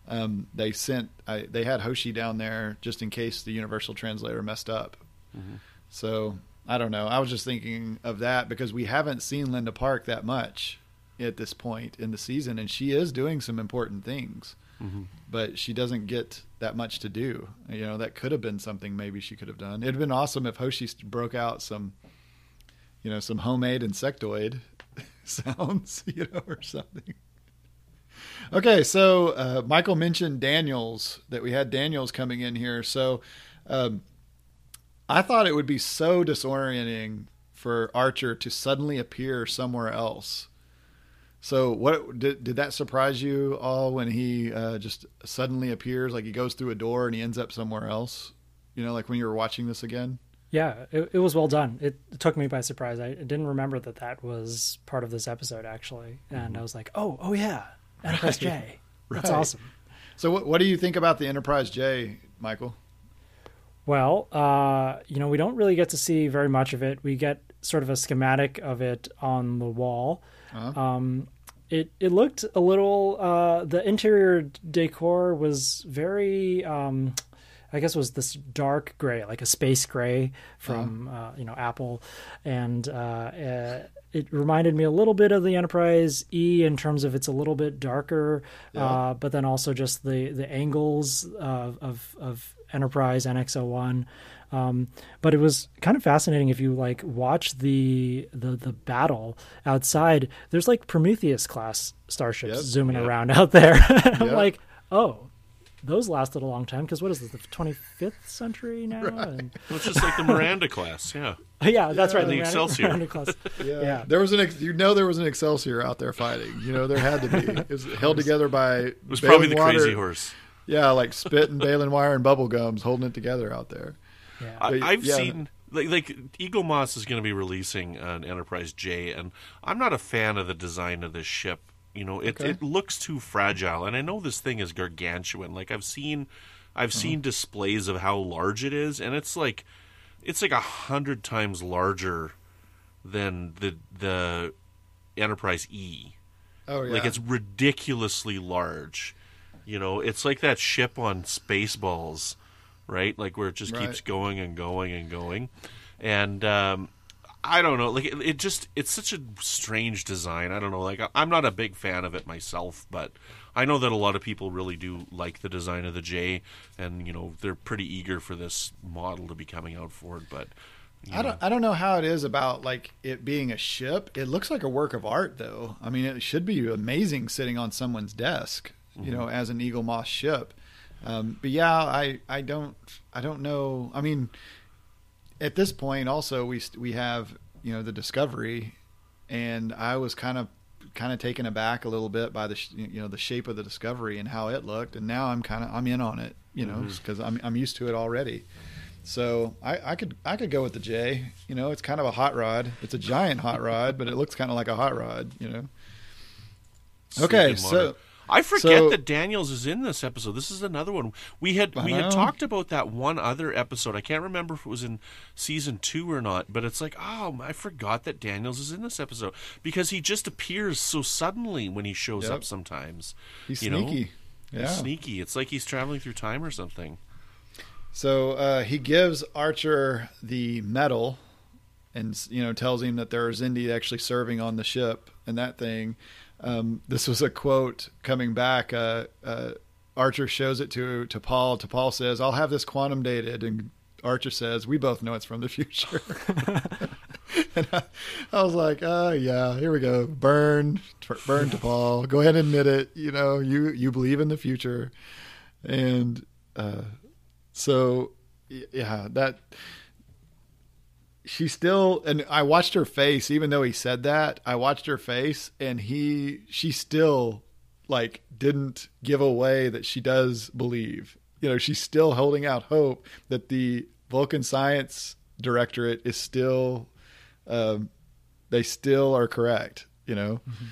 They had Hoshi down there just in case the universal translator messed up. So I don't know. I was just thinking of that because we haven't seen Linda Park that much at this point in the season, and she is doing some important things, but she doesn't get that much to do. You know, that could have been something maybe she could have done. It'd been awesome if Hoshi broke out some homemade insectoid sounds, or something. Okay, so Michael mentioned Daniels, that we had Daniels coming in here. So I thought it would be so disorienting for Archer to suddenly appear somewhere else. So what did that surprise you all when he just suddenly appears, like he goes through a door and he ends up somewhere else? You know, like when you were watching this again? Yeah, it was well done. It took me by surprise. I didn't remember that was part of this episode, actually. And I was like, oh yeah, Enterprise J. That's awesome. So what do you think about the Enterprise J, Michael? Well, we don't really get to see very much of it. We get sort of a schematic of it on the wall. It looked a little, the interior decor was very, I guess it was this dark gray, like a space gray from, Apple. And it reminded me a little bit of the Enterprise E in terms of it's a little bit darker, but then also just the angles of Enterprise NX-01. But it was kind of fascinating if you like watch the battle outside. There's like Prometheus class starships zooming around out there. I'm like, oh, those lasted a long time because what is this, the 25th century now? Right. And... Well, it's just like the Miranda class, yeah. Yeah, that's right. The Excelsior. Miranda class. Yeah. There was there was an Excelsior out there fighting. You know, there had to be. It was held together by. It was probably the Crazy Horse. Yeah, like spit and baling wire and bubble gums holding it together out there. Yeah. I've seen like Eagle Moss is going to be releasing an Enterprise J, and I'm not a fan of the design of this ship. You know, it looks too fragile, and I know this thing is gargantuan. Like I've seen displays of how large it is, and it's like 100 times larger than the Enterprise E. Oh yeah, like it's ridiculously large. You know, it's like that ship on Spaceballs, right? Like where it just keeps going and going and going, and I don't know. Like it's such a strange design. I don't know. Like I'm not a big fan of it myself, but I know that a lot of people really do like the design of the J, and they're pretty eager for this model to be coming out for it. But I don't know how it is about like it being a ship. It looks like a work of art, though. I mean, it should be amazing sitting on someone's desk, as an Eagle Moss ship. But yeah, I don't know. I mean, at this point, also we have the Discovery, and I was kind of taken aback a little bit by the the shape of the Discovery and how it looked, and now I'm in on it, because I'm used to it already. So I could go with the J. It's kind of a hot rod. It's a giant hot rod, but it looks kind of like a hot rod. Okay, so. I forget that Daniels is in this episode. This is another one. We had talked about that one other episode. I can't remember if it was in season 2 or not, but it's like, oh, I forgot that Daniels is in this episode because he just appears so suddenly when he shows up sometimes. He's sneaky. Yeah. He's sneaky. It's like he's traveling through time or something. So he gives Archer the medal and tells him that there are Xindi actually serving on the ship and that thing. This was a quote coming back. Archer shows it to Paul. Paul says, "I'll have this quantum dated," and Archer says, "We both know it's from the future." And I was like, yeah, here we go. Burn to Paul. Go ahead and admit it. You believe in the future, and so yeah, that. She still, and I watched her face, even though he said that, I watched her face and she still like didn't give away that she does believe, she's still holding out hope that the Vulcan Science Directorate is still, they still are correct, Mm-hmm.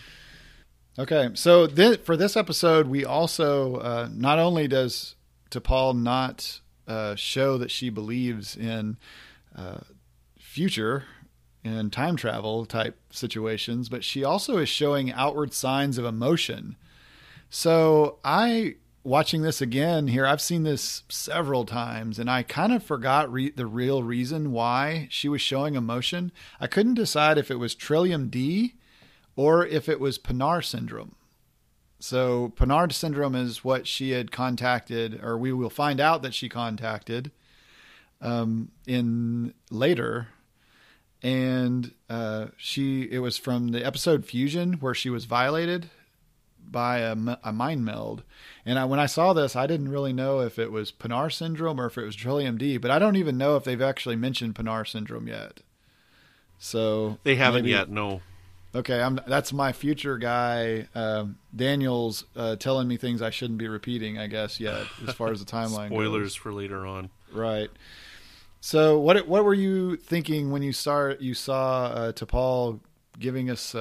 Okay, so for this episode, we also, not only does T'Pol not show that she believes in future and time travel type situations, but she also is showing outward signs of emotion. So watching this again here, I've seen this several times, and I kind of forgot the real reason why she was showing emotion. I couldn't decide if it was Trillium D or if it was Pinar syndrome. So Pinar syndrome is what she had contacted, or we will find out that she contacted in later. And it was from the episode Fusion where she was violated by a mind meld. And when I saw this, I didn't really know if it was Pinar syndrome or if it was Trillium D, but I don't even know if they've actually mentioned Pinar syndrome yet. So they haven't yet. No. Okay. That's my future guy. Daniel's telling me things I shouldn't be repeating, I guess, yet, as far as the timeline Spoilers goes. For later on. Right. So what were you thinking when you saw T'Pol giving us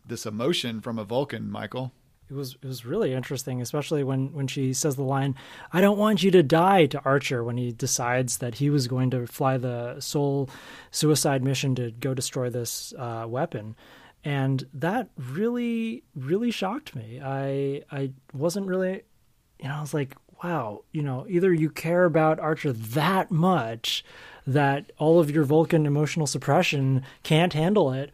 this emotion from a Vulcan, Michael? It was really interesting, especially when she says the line, "I don't want you to die," to Archer when he decides that he was going to fly the sole suicide mission to go destroy this weapon. And that really, really shocked me. I wasn't really, I was like, wow, either you care about Archer that much that all of your Vulcan emotional suppression can't handle it,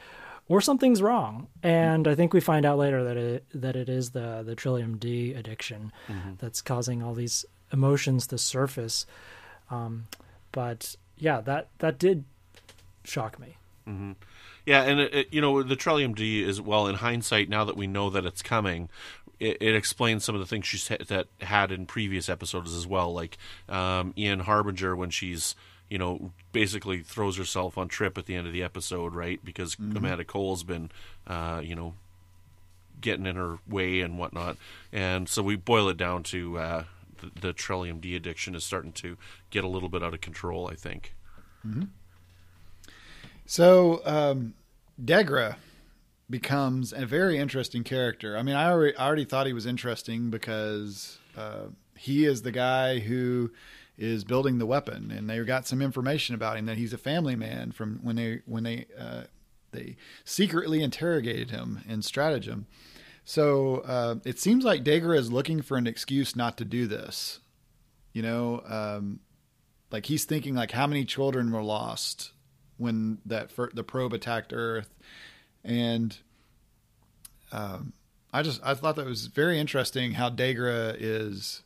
or something's wrong. And I think we find out later that it is the Trillium D addiction that's causing all these emotions to surface. But yeah, that did shock me. Mm-hmm. Yeah, and the Trillium D is, well, in hindsight, now that we know that it's coming, it explains some of the things she had in previous episodes as well, like Ian Harbinger when she's basically throws herself on Trip at the end of the episode, right? Because Amanda Cole's been, getting in her way and whatnot. And so we boil it down to the Trillium D addiction is starting to get a little bit out of control, I think. Mm-hmm. So Degra becomes a very interesting character. I mean, I already thought he was interesting because he is the guy who is building the weapon, and they got some information about him that he's a family man from when they secretly interrogated him in stratagem. So it seems like Degra is looking for an excuse not to do this. Like he's thinking like how many children were lost when the probe attacked Earth, and I thought that was very interesting how Degra is.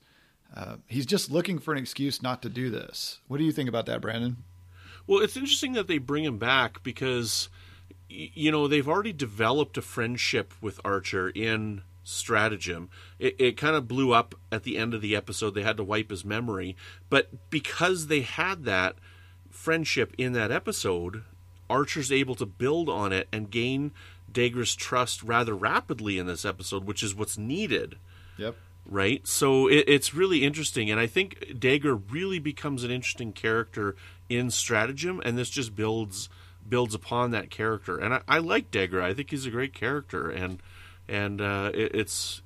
He's just looking for an excuse not to do this. What do you think about that, Brandon? Well, it's interesting that they bring him back because, they've already developed a friendship with Archer in stratagem. It kind of blew up at the end of the episode. They had to wipe his memory. But because they had that friendship in that episode, Archer's able to build on it and gain Degra's trust rather rapidly in this episode, which is what's needed. Yep. Right? So it's really interesting, and I think Degra really becomes an interesting character in stratagem, and this just builds upon that character. And I like Degra. I think he's a great character, and it's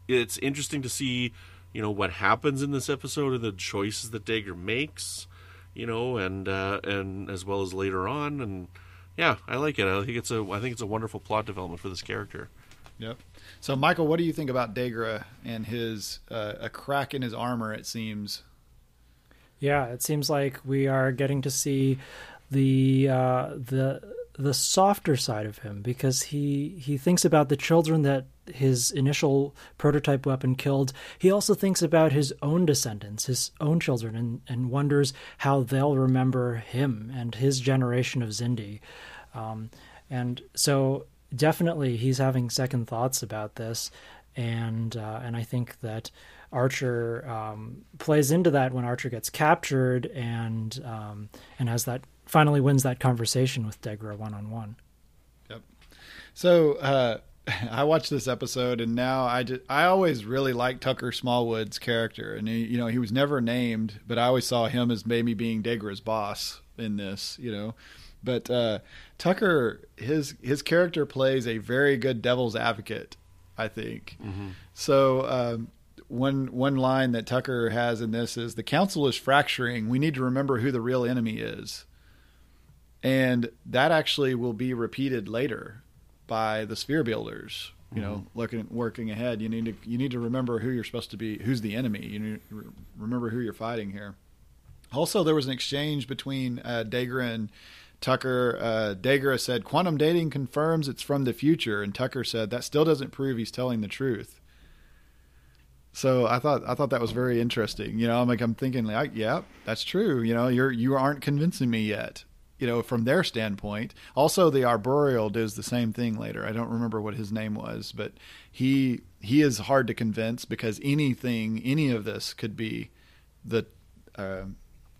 interesting to see, what happens in this episode and the choices that Degra makes, and as well as later on, and yeah, I like it. I think it's a wonderful plot development for this character. Yep. So, Michael, what do you think about Degra and his a crack in his armor? It seems. Yeah, it seems like we are getting to see the softer side of him, because he thinks about the children that his initial prototype weapon killed. He also thinks about his own descendants, his own children, and wonders how they'll remember him and his generation of Xindi. And so definitely he's having second thoughts about this. And I think that Archer plays into that when Archer gets captured and has that finally wins that conversation with Degra one-on-one. Yep. So I watched this episode, and now I always really liked Tucker Smallwood's character, and he was never named, but I always saw him as maybe being Degra's boss in this, But Tucker, his character plays a very good devil's advocate, I think. Mm-hmm. So one line that Tucker has in this is, "The council is fracturing. We need to remember who the real enemy is." And that actually will be repeated later by the sphere builders. Working ahead, you need to remember who you're supposed to be, who's the enemy. You need to remember who you're fighting here. Also, there was an exchange between Degra and Tucker. Degra said, "Quantum dating confirms it's from the future," and Tucker said, "That still doesn't prove he's telling the truth." So I thought that was very interesting. I'm thinking like, yeah, that's true. You aren't convincing me yet. From their standpoint. Also, the arboreal does the same thing later. I don't remember what his name was, but he is hard to convince, because any of this could be the.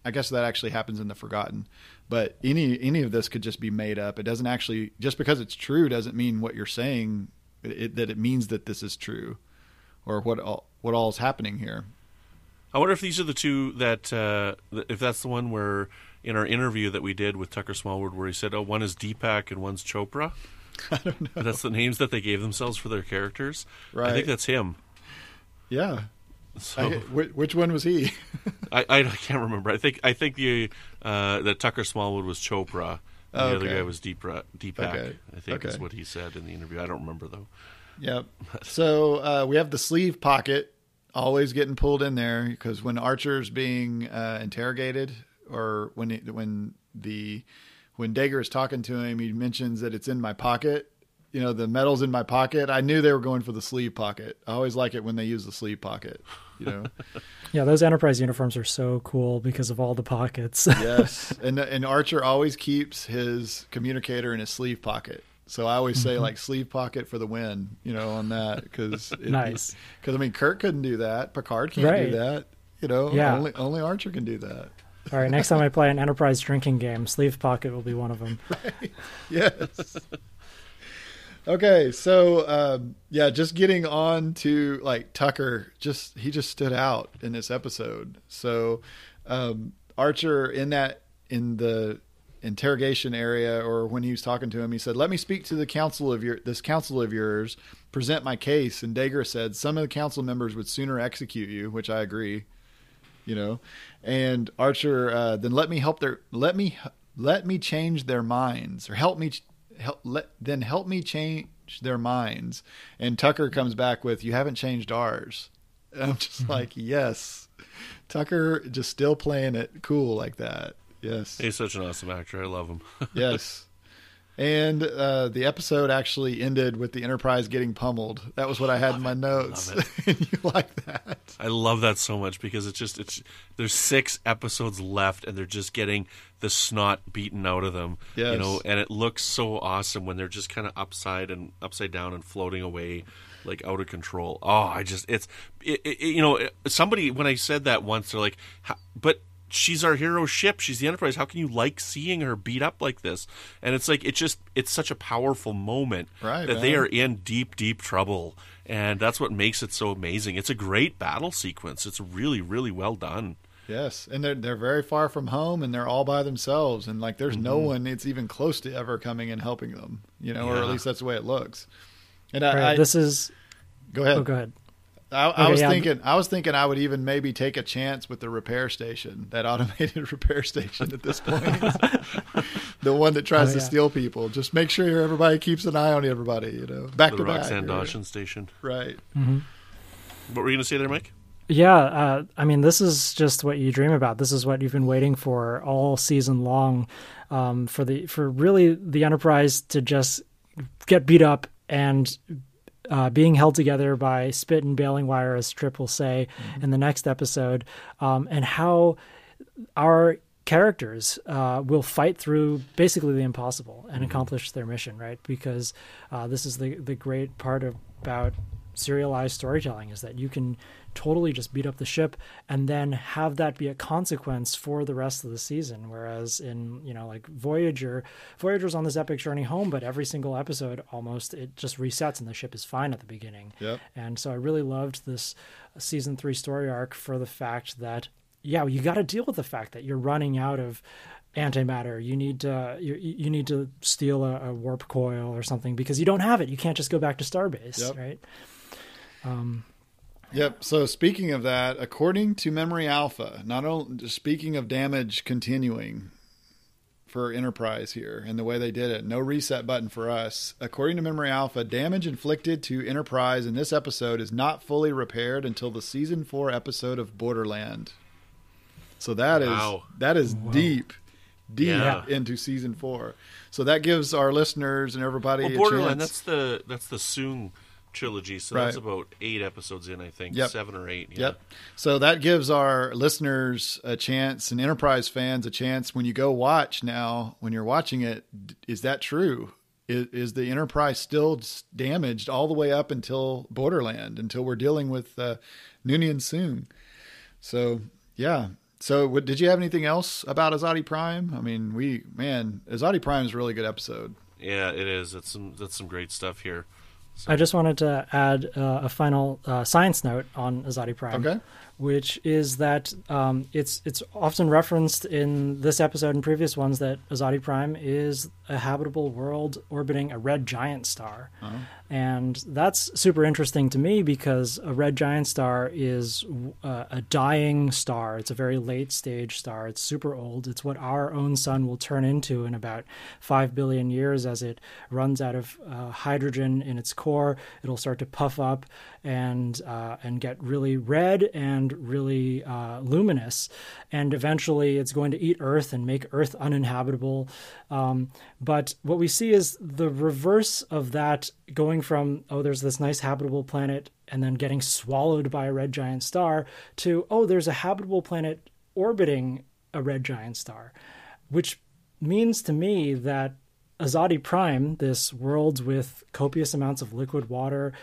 I guess that actually happens in the Forgotten, but any of this could just be made up. It doesn't actually, just because it's true doesn't mean what you're saying that it means that this is true, or what all is happening here. I wonder if these are the two that if that's the one where in our interview that we did with Tucker Smallwood, where he said, "Oh, one is Deepak and one's Chopra." I don't know. That's the names that they gave themselves for their characters. Right. I think that's him. Yeah. So, which one was he? I can't remember. I think that Tucker Smallwood was Chopra, and the other guy was Deepak. Okay. I think is what he said in the interview. I don't remember though. Yep. So we have the sleeve pocket always getting pulled in there, because when Archer's being interrogated, or when Degra is talking to him, he mentions that it's in my pocket. The metal's in my pocket. I knew they were going for the sleeve pocket. I always like it when they use the sleeve pocket. Yeah, those Enterprise uniforms are so cool because of all the pockets. Yes, and Archer always keeps his communicator in his sleeve pocket. So I always say like sleeve pocket for the win, on that, because nice. Because Kirk couldn't do that. Picard can't do that. Yeah. Only Archer can do that. All right, next time I play an Enterprise drinking game, sleeve pocket will be one of them. Right. Yes. Okay, so just getting on to like Tucker, he just stood out in this episode. So Archer in the interrogation area, or when he was talking to him, he said, "Let me speak to the council of this council of yours, present my case." And Degra said, "Some of the council members would sooner execute you," which I agree. And Archer, then let me change their minds, or help me change their minds. And Tucker comes back with, "You haven't changed ours." And I'm just like, yes, Tucker just still playing it cool like that. Yes. He's such an awesome actor. I love him. Yes. And the episode actually ended with the Enterprise getting pummeled. That was what I had in my notes. You like that? I love that so much, because there's 6 episodes left, and they're just getting the snot beaten out of them. Yes. And it looks so awesome when they're just kind of upside down and floating away, like out of control. Oh, somebody, when I said that once, they're like, but she's our hero ship. She's the Enterprise. How can you like seeing her beat up like this? And it's like, it's such a powerful moment, right, that they are in deep, deep trouble. And that's what makes it so amazing. It's a great battle sequence. It's really, really well done. Yes. And they're very far from home, and they're all by themselves. And like, there's no one it's even close to ever coming and helping them, or at least that's the way it looks. And this is, go ahead. Oh, go ahead. I was thinking I would even maybe take a chance with the repair station, that automated repair station at this point. The one that tries to steal people. Just make sure everybody keeps an eye on everybody, back to back. The Roxanne Dawson station. Right. Mm-hmm. What were you going to say there, Mike? Yeah, this is just what you dream about. This is what you've been waiting for all season long, for really the Enterprise to just get beat up and being held together by spit and baling wire, as Trip will say in the next episode, and how our characters will fight through basically the impossible and accomplish their mission, right? Because this is the great part about serialized storytelling, is that you can totally just beat up the ship and then have that be a consequence for the rest of the season. Whereas in, like Voyager's on this epic journey home, but every single episode almost it just resets and the ship is fine at the beginning. Yep. And so I really loved this season 3 story arc for the fact that, you got to deal with the fact that you're running out of antimatter. You need to steal a warp coil or something because you don't have it. You can't just go back to Starbase, yep. right? Yep. So speaking of that, according to Memory Alpha, not only speaking of damage continuing for Enterprise here and the way they did it, no reset button for us. According to Memory Alpha, damage inflicted to Enterprise in this episode is not fully repaired until the season 4 episode of Borderland. So that is deep into season 4. So that gives our listeners and everybody a Borderland, chance. that's the Soong trilogy, so right. That's about 8 episodes in, I think. Yep. 7 or 8. Yeah. Yep. So that gives our listeners a chance and Enterprise fans a chance when you go watch now, when you're watching it, is that true? Is the Enterprise still damaged all the way up until Borderland, until we're dealing with Noonien Soong? So, yeah. So did you have anything else about Azati Prime? I mean, Azati Prime is a really good episode. Yeah, it is. That's some great stuff here. So. I just wanted to add a final science note on Azati Prime, okay. which is that it's often referenced in this episode and previous ones that Azati Prime is a habitable world orbiting a red giant star. Uh-huh. And that's super interesting to me because a red giant star is a dying star. It's a very late stage star. It's super old. It's what our own sun will turn into in about 5 billion years as it runs out of hydrogen in its core. It'll start to puff up and get really red and really luminous. And eventually it's going to eat Earth and make Earth uninhabitable. But what we see is the reverse of that, going from, there's this nice habitable planet and then getting swallowed by a red giant star to, there's a habitable planet orbiting a red giant star, which means to me that Azati Prime, this world with copious amounts of liquid water,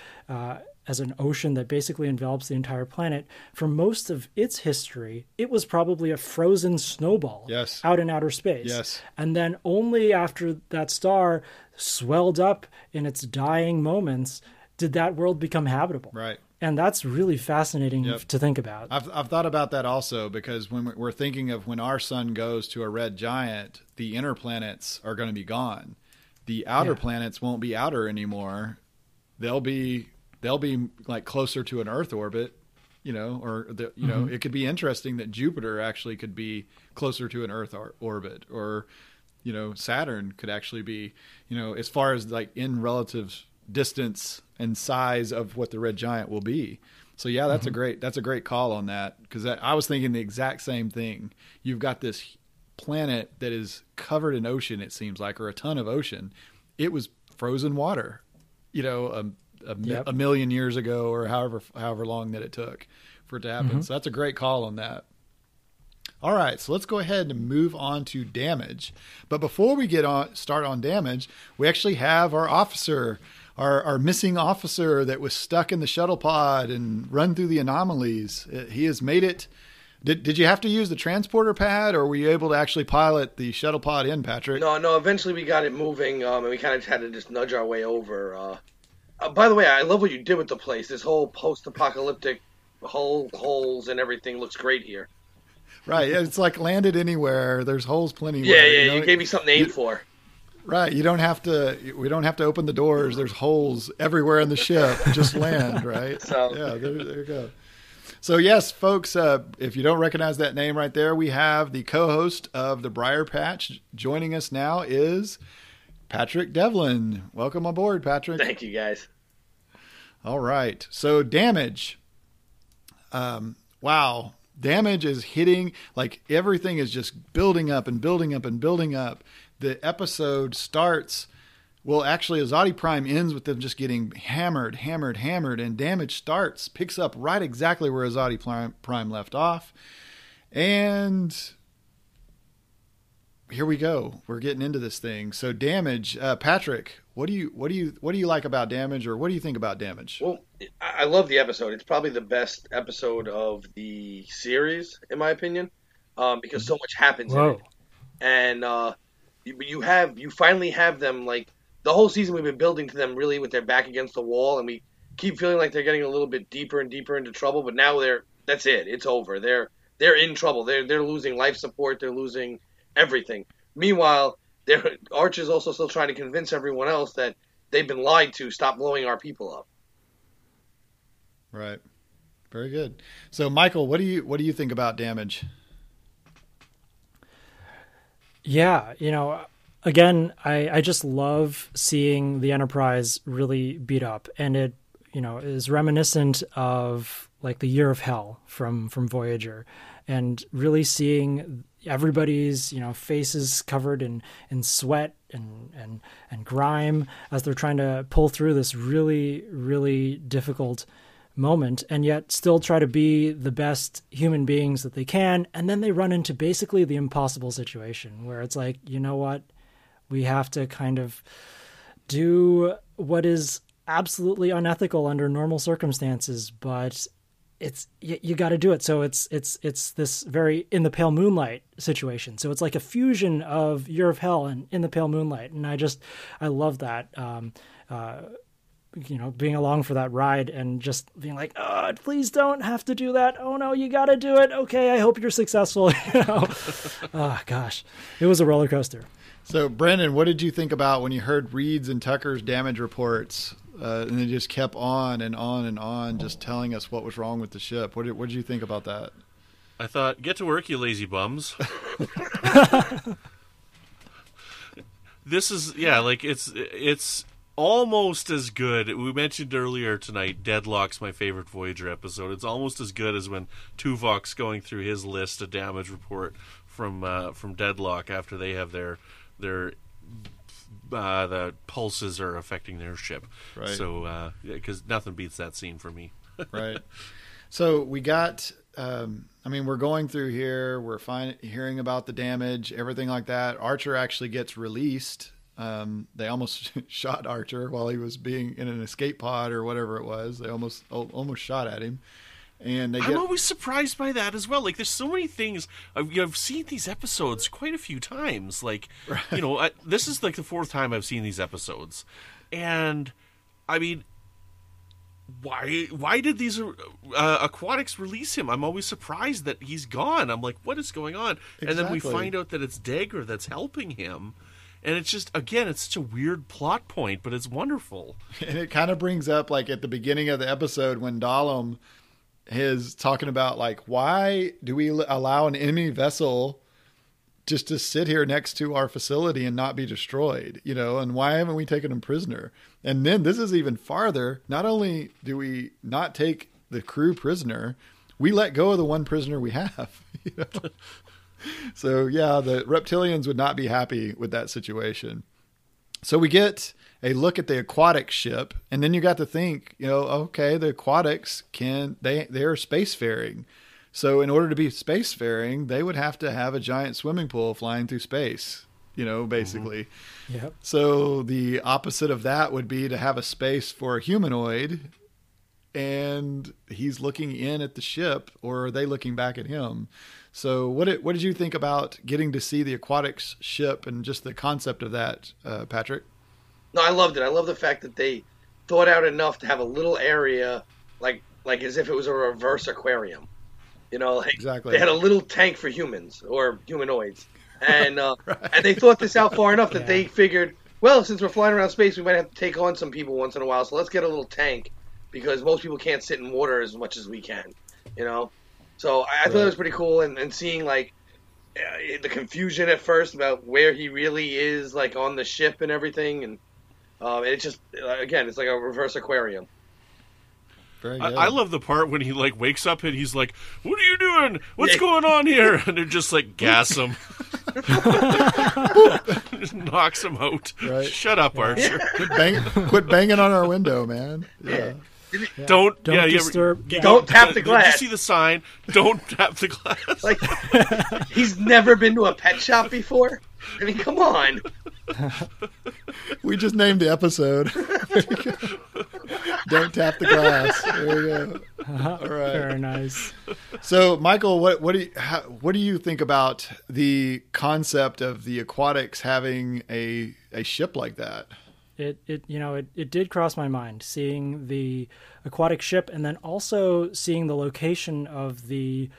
as an ocean that basically envelops the entire planet, for most of its history, it was probably a frozen snowball out in outer space. Yes. And then only after that star swelled up in its dying moments did that world become habitable. Right. And that's really fascinating to think about. I've thought about that also, because when we're thinking of when our sun goes to a red giant, the inner planets are going to be gone. The outer planets won't be outer anymore. They'll be like closer to an Earth orbit, it could be interesting that Jupiter actually could be closer to an Earth orbit, or, Saturn could actually be, as far as like in relative distance and size of what the red giant will be. So yeah, that's a great call on that, because I was thinking the exact same thing. You've got this planet that is covered in ocean, it seems like, or a ton of ocean. It was frozen water, a million years ago, or however long that it took for it to happen. So that's a great call on that. All right, so let's go ahead and move on to damage. But before we start on damage, we actually have our officer, our missing officer that was stuck in the shuttle pod and run through the anomalies. He has made it. Did you have to use the transporter pad, or were you able to actually pilot the shuttle pod in, Patrick? No. Eventually we got it moving, and we kind of had to just nudge our way over. By the way, I love what you did with the place. This whole post-apocalyptic holes and everything looks great here. Right. It's like Landed Anywhere. There's holes plenty. Yeah, you gave me something to aim for. Right. We don't have to open the doors. There's holes everywhere in the ship. Just land, right? So yeah, there you go. So yes, folks, if you don't recognize that name right there, we have the co-host of the Briar Patch. Joining us now is Patrick Devlin. Welcome aboard, Patrick. Thank you, guys. All right. So damage. Wow. Damage is hitting, like everything is just building up and building up and building up. The episode starts, well, actually, Azati Prime ends with them just getting hammered, and damage picks up right exactly where Azati Prime left off. And here we go. We're getting into this thing. So Damage, Patrick, what do you like about Damage, or what do you think about Damage? Well, I love the episode. It's probably the best episode of the series, in my opinion, because so much happens in it. And you finally have them, like, the whole season we've been building to them really with their back against the wall, and we keep feeling like they're getting a little bit deeper and deeper into trouble, but now that's it. It's over. They're in trouble. They're losing life support. They're losing everything. Meanwhile, Archer's also still trying to convince everyone else that they've been lied to. Stop blowing our people up. Right. Very good. So, Michael, what do you think about Damage? Yeah, again, I just love seeing the Enterprise really beat up, and it, is reminiscent of like the Year of Hell from Voyager, and really seeing everybody's, faces covered in sweat and grime as they're trying to pull through this really, really difficult moment, and yet still try to be the best human beings that they can. And then they run into basically the impossible situation where it's like, you know what, we have to kind of do what is absolutely unethical under normal circumstances, but you got to do it. So it's this very In the Pale Moonlight situation. So it's like a fusion of Year of Hell and In the Pale Moonlight, and I love that. Being along for that ride and just being like, oh, please don't have to do that. Oh no, you got to do it. Okay, I hope you're successful. Oh gosh, it was a roller coaster. So Brandon, what did you think about when you heard Reed's and Tucker's damage reports, and they just kept on and on and on, just telling us what was wrong with the ship? What did you think about that? I thought, get to work, you lazy bums. This is, it's almost as good. We mentioned earlier tonight, Deadlock's my favorite Voyager episode. It's almost as good as when Tuvok's going through his list of damage report from Deadlock after they have their the pulses are affecting their ship. Right. So, because nothing beats that scene for me. Right. So we got, we're going through here. We're hearing about the damage, everything like that. Archer actually gets released. They almost shot Archer while he was being in an escape pod or whatever it was. They almost shot at him. And I'm always surprised by that as well. Like, there's so many things. I've seen these episodes quite a few times. Like, right. This is like the fourth time I've seen these episodes. And, I mean, why did these aquatics release him? I'm always surprised that he's gone. I'm like, what is going on? Exactly. And then we find out that it's Dagger that's helping him. And it's just, again, it's such a weird plot point, but it's wonderful. And it kind of brings up, like, at the beginning of the episode when Dahlem is talking about, like, why do we allow an enemy vessel just to sit here next to our facility and not be destroyed, and why haven't we taken him prisoner? And then this is even farther. Not only do we not take the crew prisoner, we let go of the one prisoner we have. So, yeah, the reptilians would not be happy with that situation. So we get a look at the aquatic ship, and then you got to think, okay, the aquatics they're spacefaring. So in order to be spacefaring, they would have to have a giant swimming pool flying through space, basically. Mm-hmm. Yep. So the opposite of that would be to have a space for a humanoid, and he's looking in at the ship, or are they looking back at him? So what did you think about getting to see the aquatics ship and just the concept of that, Patrick? No, I loved it. I love the fact that they thought out enough to have a little area, like as if it was a reverse aquarium. Exactly. They had a little tank for humans or humanoids, and right. And they thought this out far enough that they figured, well, since we're flying around space, we might have to take on some people once in a while, so let's get a little tank because most people can't sit in water as much as we can, So I thought it was pretty cool, and seeing like the confusion at first about where he really is, like on the ship and everything, and it just again, it's like a reverse aquarium. Very good. I love the part when he like wakes up and he's like, "What are you doing? What's going on here?" And they're just like gas him, just knocks him out. Right. Shut up, Archer. Quit banging on our window, man. Yeah. Don't disturb. Don't tap the glass. Did you see the sign? Don't tap the glass. Like, he's never been to a pet shop before. I mean, come on. We just named the episode. Don't tap the glass. There we go. All right. Very nice. So, Michael, what do you think about the concept of the aquatics having a ship like that? It did cross my mind seeing the aquatic ship, and then also seeing the location of the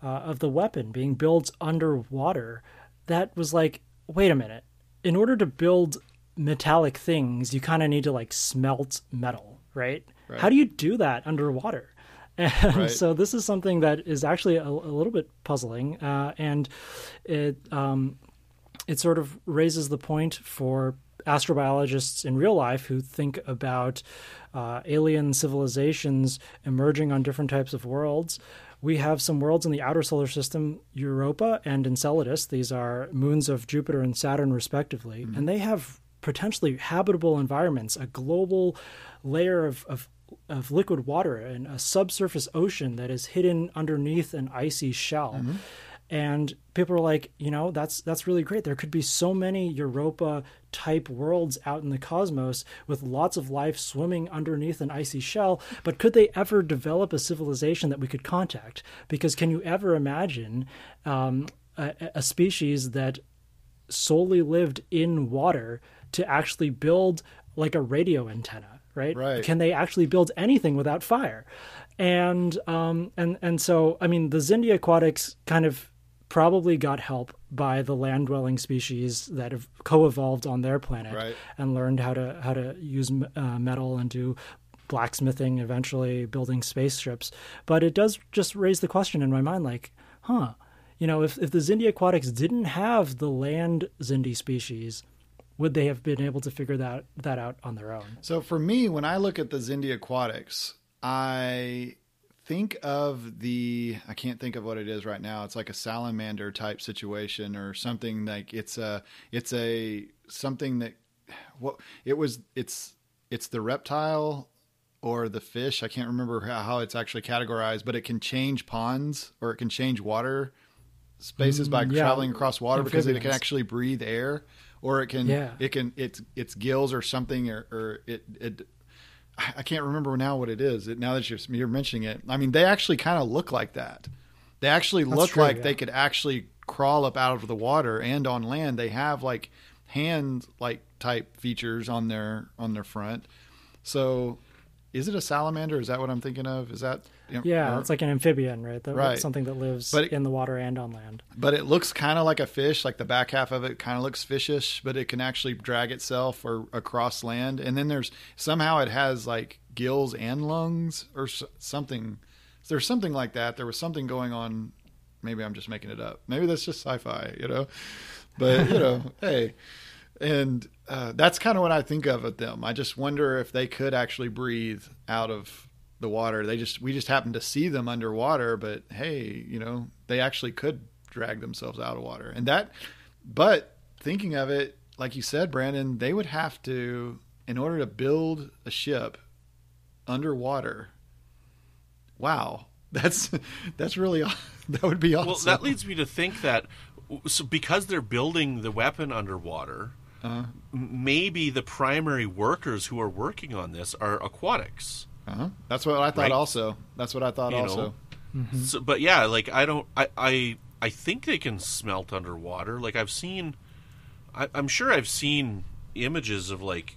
weapon being built underwater. That was like, wait a minute. In order to build metallic things, you kind of need to like smelt metal, right? How do you do that underwater? And so this is something that is actually a little bit puzzling, and it sort of raises the point for astrobiologists in real life who think about alien civilizations emerging on different types of worlds. We have some worlds in the outer solar system, Europa and Enceladus. These are moons of Jupiter and Saturn, respectively, and they have potentially habitable environments, a global layer of liquid water and a subsurface ocean that is hidden underneath an icy shell. And people are like, that's really great. There could be so many Europa-type worlds out in the cosmos with lots of life swimming underneath an icy shell. But could they ever develop a civilization that we could contact? Because can you ever imagine a species that solely lived in water to actually build like a radio antenna, right? Can they actually build anything without fire? And so, I mean, the Xindi aquatics kind of probably got help by the land-dwelling species that have co-evolved on their planet and learned how to use metal and do blacksmithing, eventually building spaceships. But it does just raise the question in my mind, like, if the Xindi aquatics didn't have the land Xindi species, would they have been able to figure that out on their own? So for me, when I look at the Xindi aquatics, I think of I can't think of what it is right now. It's like a salamander type situation or something like it's something that it's the reptile or the fish. I can't remember how it's actually categorized, but it can change ponds or it can change water spaces by traveling across water because it can actually breathe air, or it can its gills or something or it I can't remember now what it is. Now that you're mentioning it, I mean, they actually kind of look like that. They actually look like they could actually crawl up out of the water, and on land they have like hand like type features on their front. So, is it a salamander? Is that what I'm thinking of? Is that it's like an amphibian, right? Something that lives in the water and on land. But it looks kind of like a fish. Like the back half of it kind of looks fishish, but it can actually drag itself or across land. And then it has like gills and lungs or something. There's something like that. There was something going on. Maybe I'm just making it up. Maybe that's just sci-fi, But hey. And that's kind of what I think of them. I just wonder if they could actually breathe out of the water. We just happen to see them underwater, but hey, they actually could drag themselves out of water. But thinking of it, like you said, Brandon, they would have to, in order to build a ship underwater. Wow. That's really, that would be awesome. Well, that leads me to think that because they're building the weapon underwater, maybe the primary workers who are working on this are aquatics. That's what I thought also. That's what I thought also. So, but yeah, like I think they can smelt underwater. Like I'm sure I've seen images of like,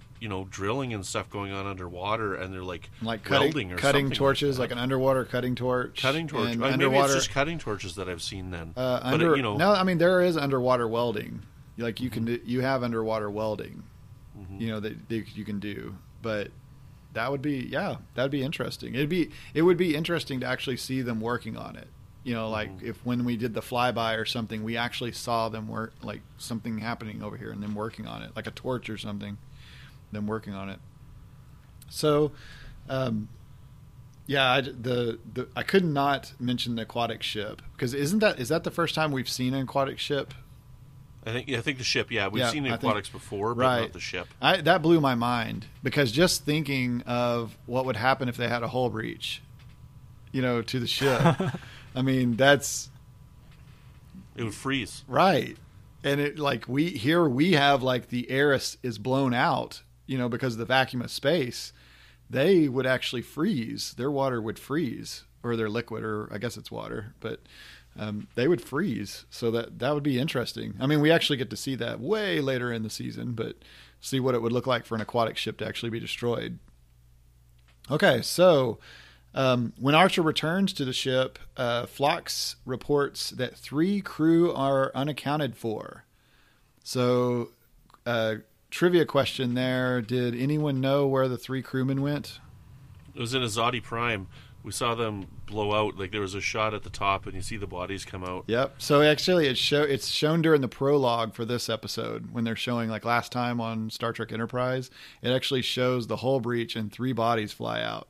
drilling and stuff going on underwater, and they're like welding or cutting torches, like an underwater cutting torch. Maybe it's just cutting torches that I've seen then. No, I mean there is underwater welding. Like you have underwater welding, that you can do, but that would be that'd be interesting. It would be interesting to actually see them working on it. Like if when we did the flyby or something, we actually saw them work, like something happening over here and them working on it, like a torch or something, them working on it. So, I could not mention the aquatic ship because is that the first time we've seen an aquatic ship? I think the ship. Yeah, we've seen the aquatics before, but not the ship. That blew my mind because just thinking of what would happen if they had a hull breach, to the ship. I mean, it would freeze. Right. And it like we have like the air is blown out, because of the vacuum of space. They would actually freeze. Their water would freeze, or their liquid, or I guess it's water, but they would freeze. So that would be interesting. I mean, we actually get to see that way later in the season, but see what it would look like for an aquatic ship to actually be destroyed. Okay, so when Archer returns to the ship, Phlox reports that 3 crew are unaccounted for. So, trivia question there. Did anyone know where the 3 crewmen went? It was in Azati Prime. We saw them blow out. Like, there was a shot at the top, and you see the bodies come out. Yep. So actually, it's shown during the prologue for this episode when they're showing, like last time on Star Trek Enterprise. It actually shows the hull breach and 3 bodies fly out.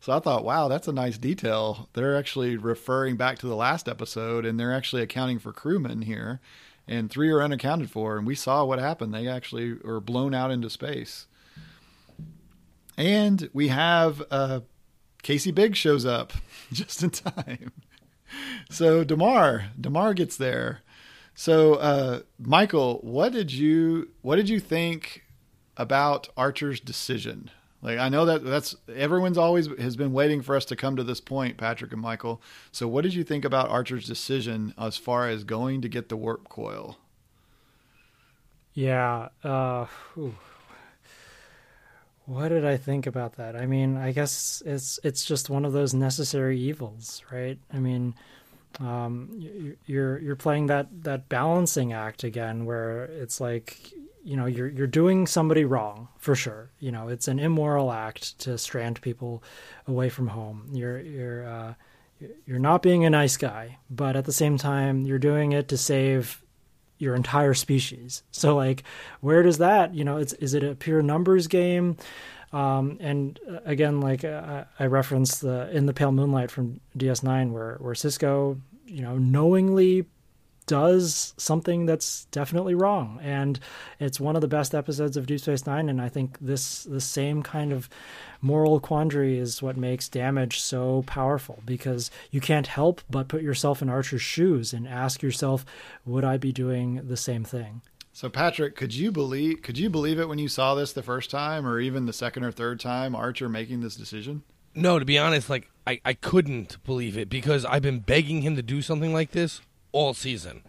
So I thought, wow, that's a nice detail. They're actually referring back to the last episode, and they're actually accounting for crewmen here, and 3 are unaccounted for. And we saw what happened. They actually were blown out into space. And we have Casey Biggs shows up just in time. So Damar gets there. So Michael, what did you think about Archer's decision? Like, I know that's everyone's always has been waiting for us to come to this point, Patrick and Michael. So what did you think about Archer's decision as far as going to get the warp coil? Yeah. What did I think about that? I mean, I guess it's just one of those necessary evils, right? I mean, you're playing that balancing act again, where it's like, you're doing somebody wrong for sure. It's an immoral act to strand people away from home. You're not being a nice guy, but at the same time, you're doing it to save your entire species. So like, where does that, is it a pure numbers game? And again, like I referenced in the Pale Moonlight from DS9 where Cisco, knowingly does something that's definitely wrong. And it's one of the best episodes of Deep Space Nine. And I think the same kind of moral quandary is what makes Damage so powerful, because you can't help but put yourself in Archer's shoes and ask yourself, would I be doing the same thing? So Patrick, could you believe it when you saw this the first time, or even the second or third time, Archer making this decision? No, to be honest, like I couldn't believe it, because I've been begging him to do something like this all season.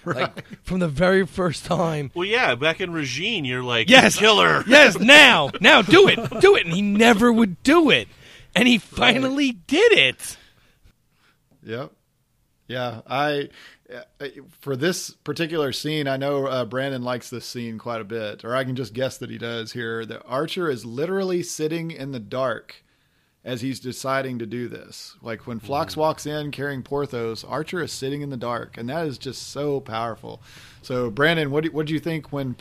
Right. Like, from the very first time. Well, yeah, back in Regine, you're like, yes, killer. Yes, now, do it. And he never would do it. And he finally did it. Yep. Yeah, for this particular scene, I know Brandon likes this scene quite a bit, or I can just guess that he does here. The Archer is literally sitting in the dark as he's deciding to do this. Like when Phlox walks in carrying Porthos, Archer is sitting in the dark, and that is just so powerful. So, Brandon, what do you think when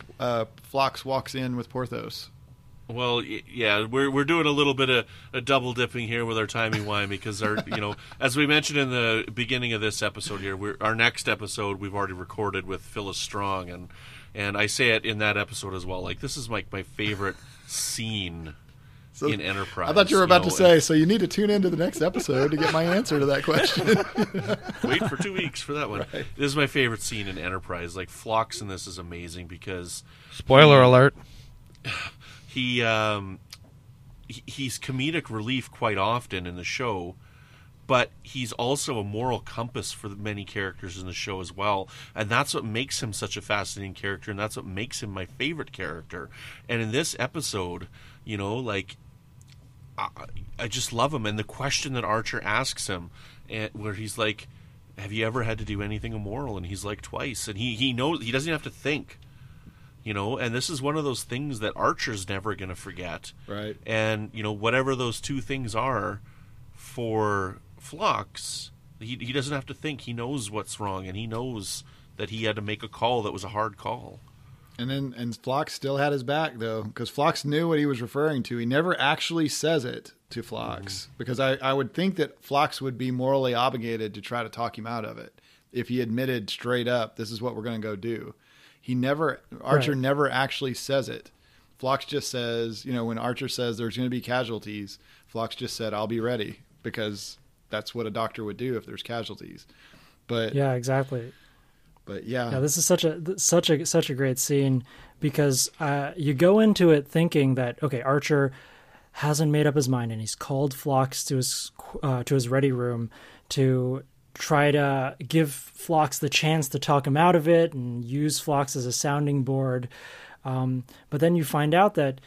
Phlox walks in with Porthos? Well, yeah, we're doing a little bit of a double dipping here with our timey-wimey, because our as we mentioned in the beginning of this episode here, our next episode we've already recorded with Phyllis Strong, and I say it in that episode as well. Like, this is my favorite scene in Enterprise. I thought you were about to say, so you need to tune into the next episode to get my answer to that question. Wait for 2 weeks for that one. Right. This is my favorite scene in Enterprise. Like, Phlox in this is amazing because... Spoiler alert. He's comedic relief quite often in the show, but he's also a moral compass for many characters in the show as well. And that's what makes him such a fascinating character, and that's what makes him my favorite character. And in this episode, I just love him. And the question that Archer asks him, where he's like, have you ever had to do anything immoral? And he's like, twice. And he knows, he doesn't have to think. And this is one of those things that Archer's never going to forget. Right. And, whatever those 2 things are for Phlox, he doesn't have to think. He knows what's wrong, and he knows that he had to make a call that was a hard call. And Phlox still had his back, though, because Phlox knew what he was referring to. He never actually says it to Phlox, because I would think that Phlox would be morally obligated to try to talk him out of it if he admitted straight up, this is what we're going to go do. Archer never actually says it. Phlox just says, when Archer says there's going to be casualties, Phlox just said, I'll be ready, because that's what a doctor would do if there's casualties. But yeah, exactly. But yeah, this is such a great scene because you go into it thinking that, okay, Archer hasn't made up his mind and he's called Phlox to his ready room to try to give Phlox the chance to talk him out of it and use Phlox as a sounding board. But then you find out that,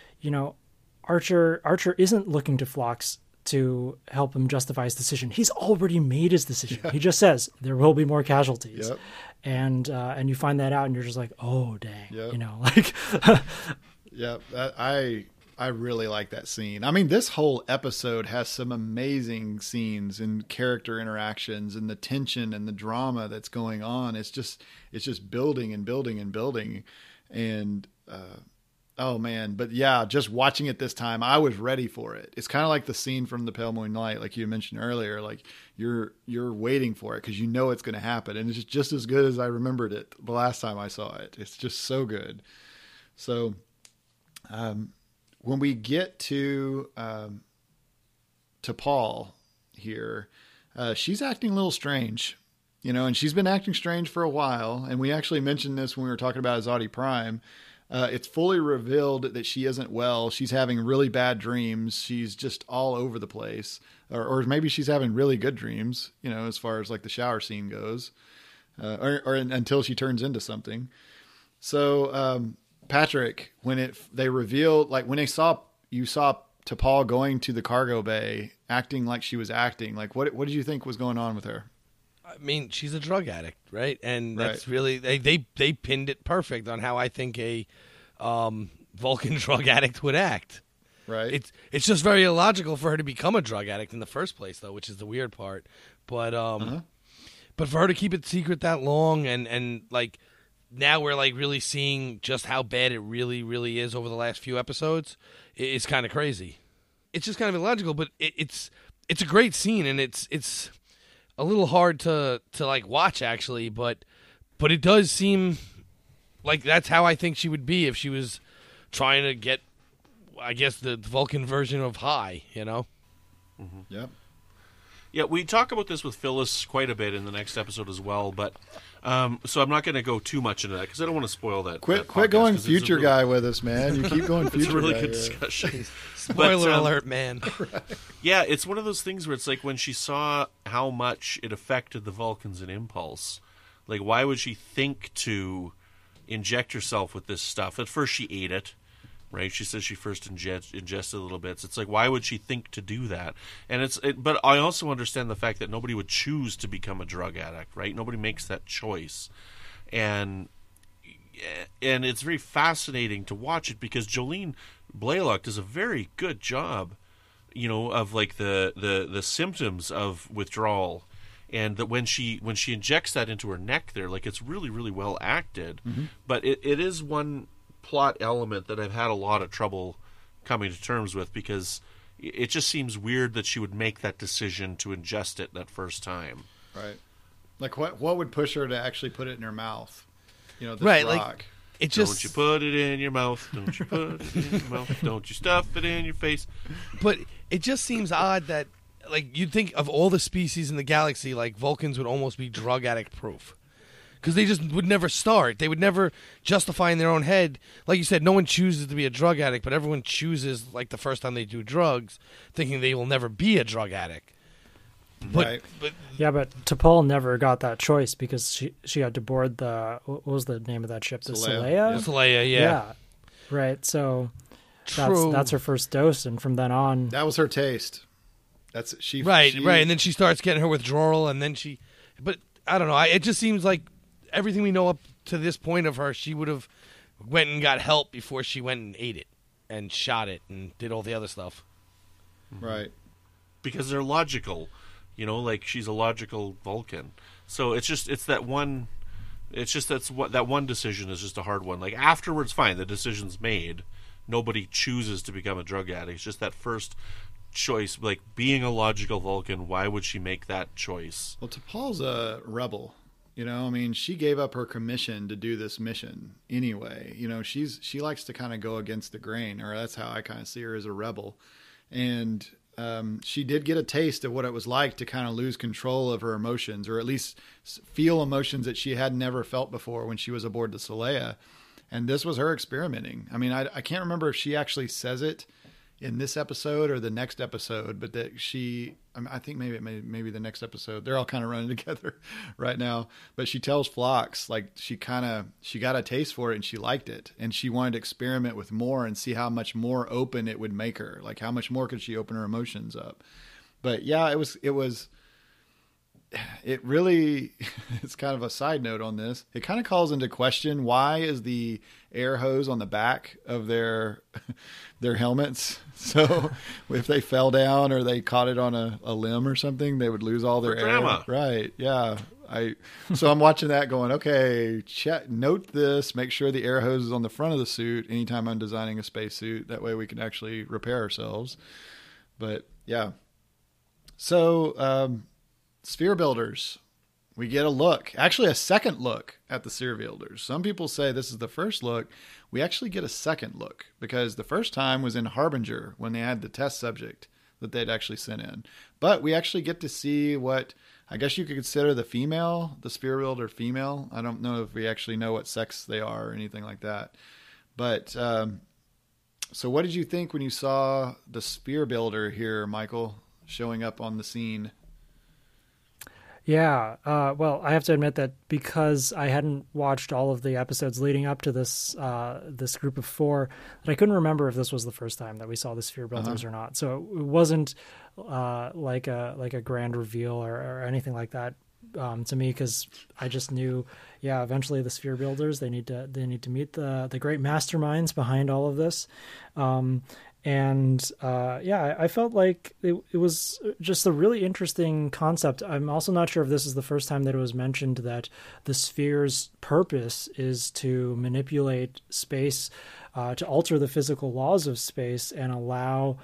Archer isn't looking to Phlox to help him justify his decision. He's already made his decision. Yeah. He just says there will be more casualties. Yep. And you find that out and you're just like, oh, dang, Yep. Yeah, I really like that scene. I mean, this whole episode has some amazing scenes and character interactions and the tension and the drama that's going on. It's just building and building and building. And, oh man, but yeah, just watching it this time, I was ready for it. It's kind of like the scene from The Pale Moonlight, like you mentioned earlier, like you're waiting for it because you know it's going to happen. And it's just as good as I remembered it the last time I saw it. It's just so good. So, when we get to Paul here, she's acting a little strange, and she's been acting strange for a while. And we actually mentioned this when we were talking about Azati Prime. It's fully revealed that she isn't well. She's having really bad dreams. She's just all over the place, or maybe she's having really good dreams, as far as like the shower scene goes, or until she turns into something. So, Patrick, when they revealed, like when you saw T'Pol going to the cargo bay, acting like she was acting, like what did you think was going on with her? I mean, she's a drug addict, right? And that's really they pinned it perfect on how I think a Vulcan drug addict would act. Right. It's just very illogical for her to become a drug addict in the first place, though, which is the weird part. But but for her to keep it secret that long and like. Now we're like really seeing just how bad it really, really is over the last few episodes. It's kind of crazy. It's just kind of illogical, but it's a great scene, and it's a little hard to like watch actually, but it does seem like that's how I think she would be if she was trying to get, I guess, the Vulcan version of high. Mm-hmm. Yep. Yeah, we talk about this with Phyllis quite a bit in the next episode as well, but so I'm not going to go too much into that because I don't want to spoil that. Quit going future guy with us, man. You keep going future. It's a really guy good discussion. Spoiler alert, man. Right. Yeah, it's one of those things where it's like when she saw how much it affected the Vulcans in Impulse, like why would she think to inject herself with this stuff? At first she ate it. Right, she says she first ingested little bits. It's like, why would she think to do that? And but I also understand the fact that nobody would choose to become a drug addict, right? Nobody makes that choice, and it's very fascinating to watch it because Jolene Blalock does a very good job, of like the symptoms of withdrawal, and that when she injects that into her neck there, like it's really really well acted. Mm-hmm. But it is one plot element that I've had a lot of trouble coming to terms with because it just seems weird that she would make that decision to ingest it that first time. Right. Like what would push her to actually put it in her mouth? This right, rock. like it just don't you put it in your mouth? Don't you put it in your mouth? Don't you stuff it in your face? But it just seems odd that like you'd think of all the species in the galaxy, like Vulcans would almost be drug addict proof. Because they just would never start. They would never justify in their own head. Like you said, no one chooses to be a drug addict, but everyone chooses, like the first time they do drugs, thinking they will never be a drug addict. Right. But T'Pol never got that choice because she had to board what was the name of that ship? The Saleya? Saleya, yeah. Right, so True. that's her first dose, and from then on... That was her taste. Right, and then she starts getting her withdrawal, and then she... But, I don't know, it just seems like everything we know up to this point of her, she would have went and got help before she went and ate it and shot it and did all the other stuff. Right. Because they're logical, like she's a logical Vulcan. So that one decision is just a hard one. Like afterwards, fine, the decision's made. Nobody chooses to become a drug addict. It's just that first choice, like being a logical Vulcan, why would she make that choice? Well, T'Pol's a rebel. She gave up her commission to do this mission anyway. She likes to kind of go against the grain, or that's how I kind of see her as a rebel. And she did get a taste of what it was like to kind of lose control of her emotions, or at least feel emotions that she had never felt before when she was aboard the Saleya. And this was her experimenting. I mean, I can't remember if she actually says it in this episode or the next episode, but that I think maybe the next episode, they're all kind of running together right now, but she tells Phlox, like, she got a taste for it and she liked it, and she wanted to experiment with more and see how much more open it would make her. Like, how much more could she open her emotions up? But yeah, it really, it's kind of a side note on this. It kind of calls into question, why is the air hose on the back of their helmets? So if they fell down or they caught it on a limb or something, they would lose all their air. Drama. Right. Yeah. So I'm watching that going, okay, note this, make sure the air hose is on the front of the suit anytime I'm designing a spacesuit. That way we can actually repair ourselves. But yeah. So, sphere builders, we get a look, actually a second look at the sphere builders. Some people say this is the first look. We actually get a second look because the first time was in Harbinger when they had the test subject that they'd actually sent in. But we actually get to see what I guess you could consider the sphere builder female. I don't know if we actually know what sex they are or anything like that. But so what did you think when you saw the sphere builder here, Michael, showing up on the scene? Yeah, well, I have to admit that because I hadn't watched all of the episodes leading up to this this group of four, that I couldn't remember if this was the first time that we saw the sphere builders or not. So it wasn't like a grand reveal or anything like that to me, because I just knew, eventually the sphere builders, they need to meet the great masterminds behind all of this. I felt like it was just a really interesting concept. I'm also not sure if this is the first time that it was mentioned that the sphere's purpose is to manipulate space, to alter the physical laws of space and allow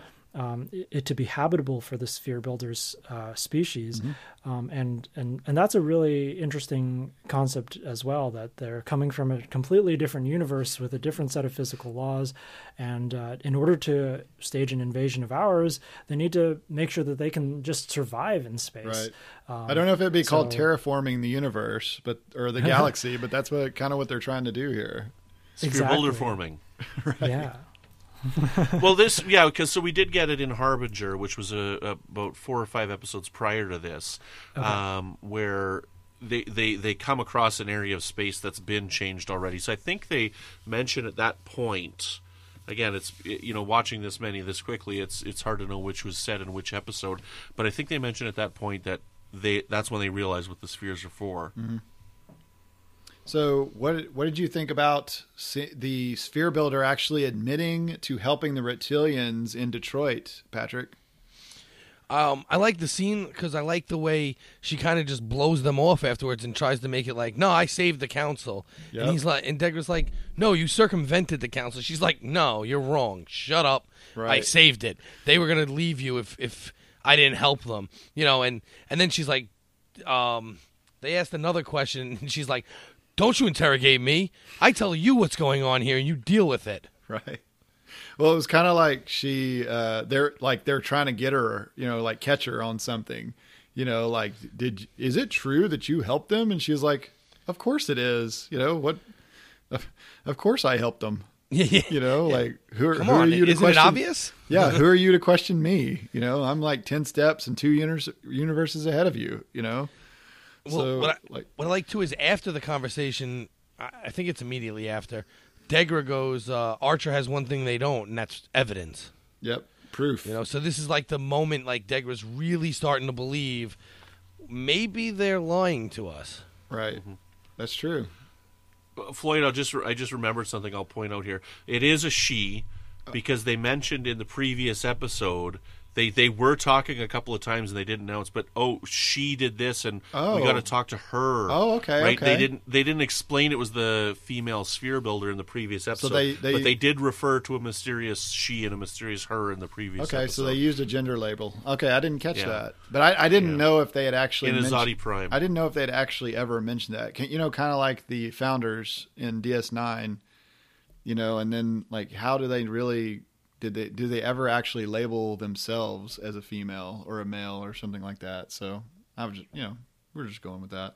it to be habitable for the sphere builders species. And that's a really interesting concept as well, that they're coming from a completely different universe with a different set of physical laws. And in order to stage an invasion of ours, they need to make sure that they can just survive in space. Right. I don't know if it'd be called terraforming the universe, or the galaxy, but that's what they're trying to do here. Sphere builder forming. Right. Yeah. Well, because we did get it in Harbinger, which was about 4 or 5 episodes prior to this, where they come across an area of space that's been changed already. So I think they mention at that point. Again, it's watching this quickly, it's hard to know which was said in which episode, but I think they mentioned at that point that that's when they realized what the spheres are for. Mm-hmm. So what did you think about the sphere builder actually admitting to helping the reptilians in Detroit, Patrick? I like the scene because I like the way she kind of just blows them off afterwards and tries to make it like, no, I saved the council. Yep. And he's like, and Degra's like, no, you circumvented the council. She's like, no, you're wrong. Shut up. Right. I saved it. They were going to leave you if I didn't help them. And then she's like, they asked another question and she's like, don't you interrogate me. I tell you what's going on here and you deal with it. Right. Well, it was kind of like they're trying to get her, catch her on something, is it true that you helped them? And she's like, of course it is. Of course I helped them. Like who are you to question? Isn't it obvious? Yeah. Who are you to question me? I'm like 10 steps and 2 universes ahead of you, Well, so, what I like too is after the conversation, I think it's immediately after, Degra goes, Archer has one thing they don't, and that's evidence. Yep, proof. So this is like the moment like Degra's really starting to believe maybe they're lying to us. Right. Mm-hmm. That's true. Floyd, I just remembered something I'll point out here. It is a she, because they mentioned in the previous episode they were talking a couple of times and they didn't announce, but she did this and we got to talk to her. Oh, okay. Right? Okay. They didn't explain it was the female sphere builder in the previous episode. So but they did refer to a mysterious she and a mysterious her in the previous episode. Okay, so they used a gender label. Okay, I didn't catch that. But I didn't know if they had actually in Azati Prime. I didn't know if they'd actually ever mentioned that. Kind of like the founders in DS9, and then like how do they really do they ever actually label themselves as a female or a male or something like that? So I was just, we're just going with that.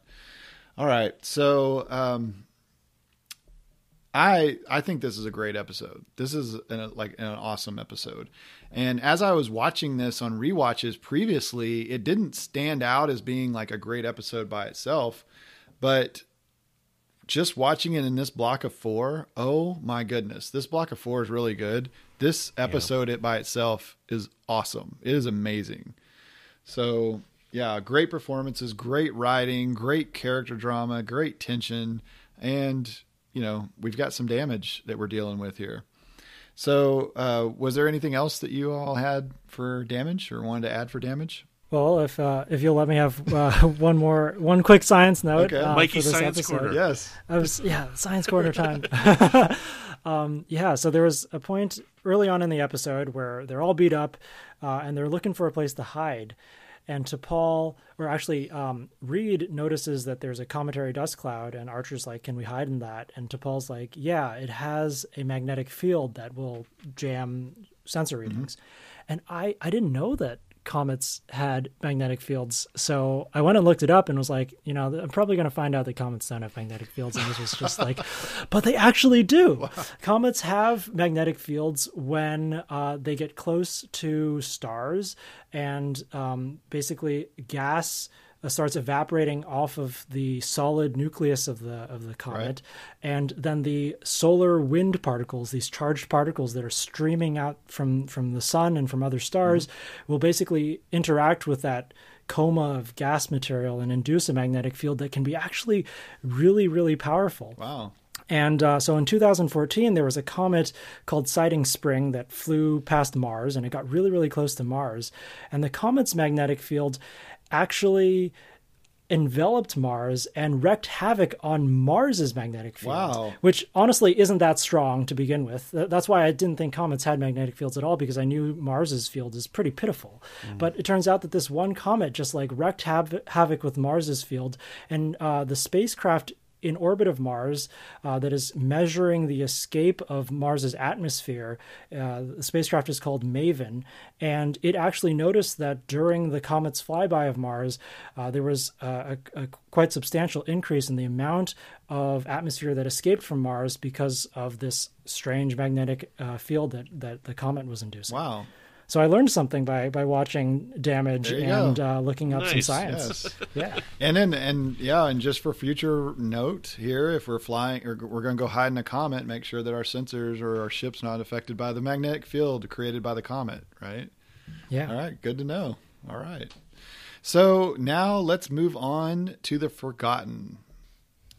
All right. So, I think this is a great episode. This is an awesome episode. And as I was watching this on rewatches previously, it didn't stand out as being like a great episode by itself, but just watching it in this block of 4, oh my goodness, this block of 4 is really good. This episode, it by itself is awesome. It is amazing. So yeah, great performances, great writing, great character drama, great tension. And, we've got some damage that we're dealing with here. So, was there anything else that you all had for damage or wanted to add for damage? Well, if you'll let me have one quick science note. Okay. Mikey's for this Science episode. Corner. Yes. Science Corner time. So there was a point early on in the episode where they're all beat up and they're looking for a place to hide. And Reed notices that there's a cometary dust cloud, and Archer's like, can we hide in that? And T'Pol's like, yeah, it has a magnetic field that will jam sensor readings. And I didn't know that comets had magnetic fields. So I went and looked it up and was like, I'm probably going to find out that comets don't have magnetic fields. And this was just like, but they actually do. Wow. Comets have magnetic fields when they get close to stars, and basically gas starts evaporating off of the solid nucleus of the comet. Right. And then the solar wind particles, these charged particles that are streaming out from the sun and from other stars, will basically interact with that coma of gas material and induce a magnetic field that can be actually really, really powerful. Wow. And so in 2014, there was a comet called Siding Spring that flew past Mars, and it got really, really close to Mars. And the comet's magnetic field actually enveloped Mars and wreaked havoc on Mars's magnetic field. Wow. Which honestly isn't that strong to begin with. That's why I didn't think comets had magnetic fields at all, because I knew Mars's field is pretty pitiful. But it turns out that this one comet just wreaked havoc with Mars's field, and the spacecraft in orbit of Mars that is measuring the escape of Mars's atmosphere. The spacecraft is called MAVEN, and it actually noticed that during the comet's flyby of Mars, there was a quite substantial increase in the amount of atmosphere that escaped from Mars because of this strange magnetic field that the comet was inducing. Wow. So I learned something by watching Damage and looking up some science. Yes. Yeah. And just for future note here, if we're flying or we're going to go hide in a comet, make sure that our sensors or our ship's not affected by the magnetic field created by the comet, right? Yeah. All right. Good to know. All right. So now let's move on to the Forgotten.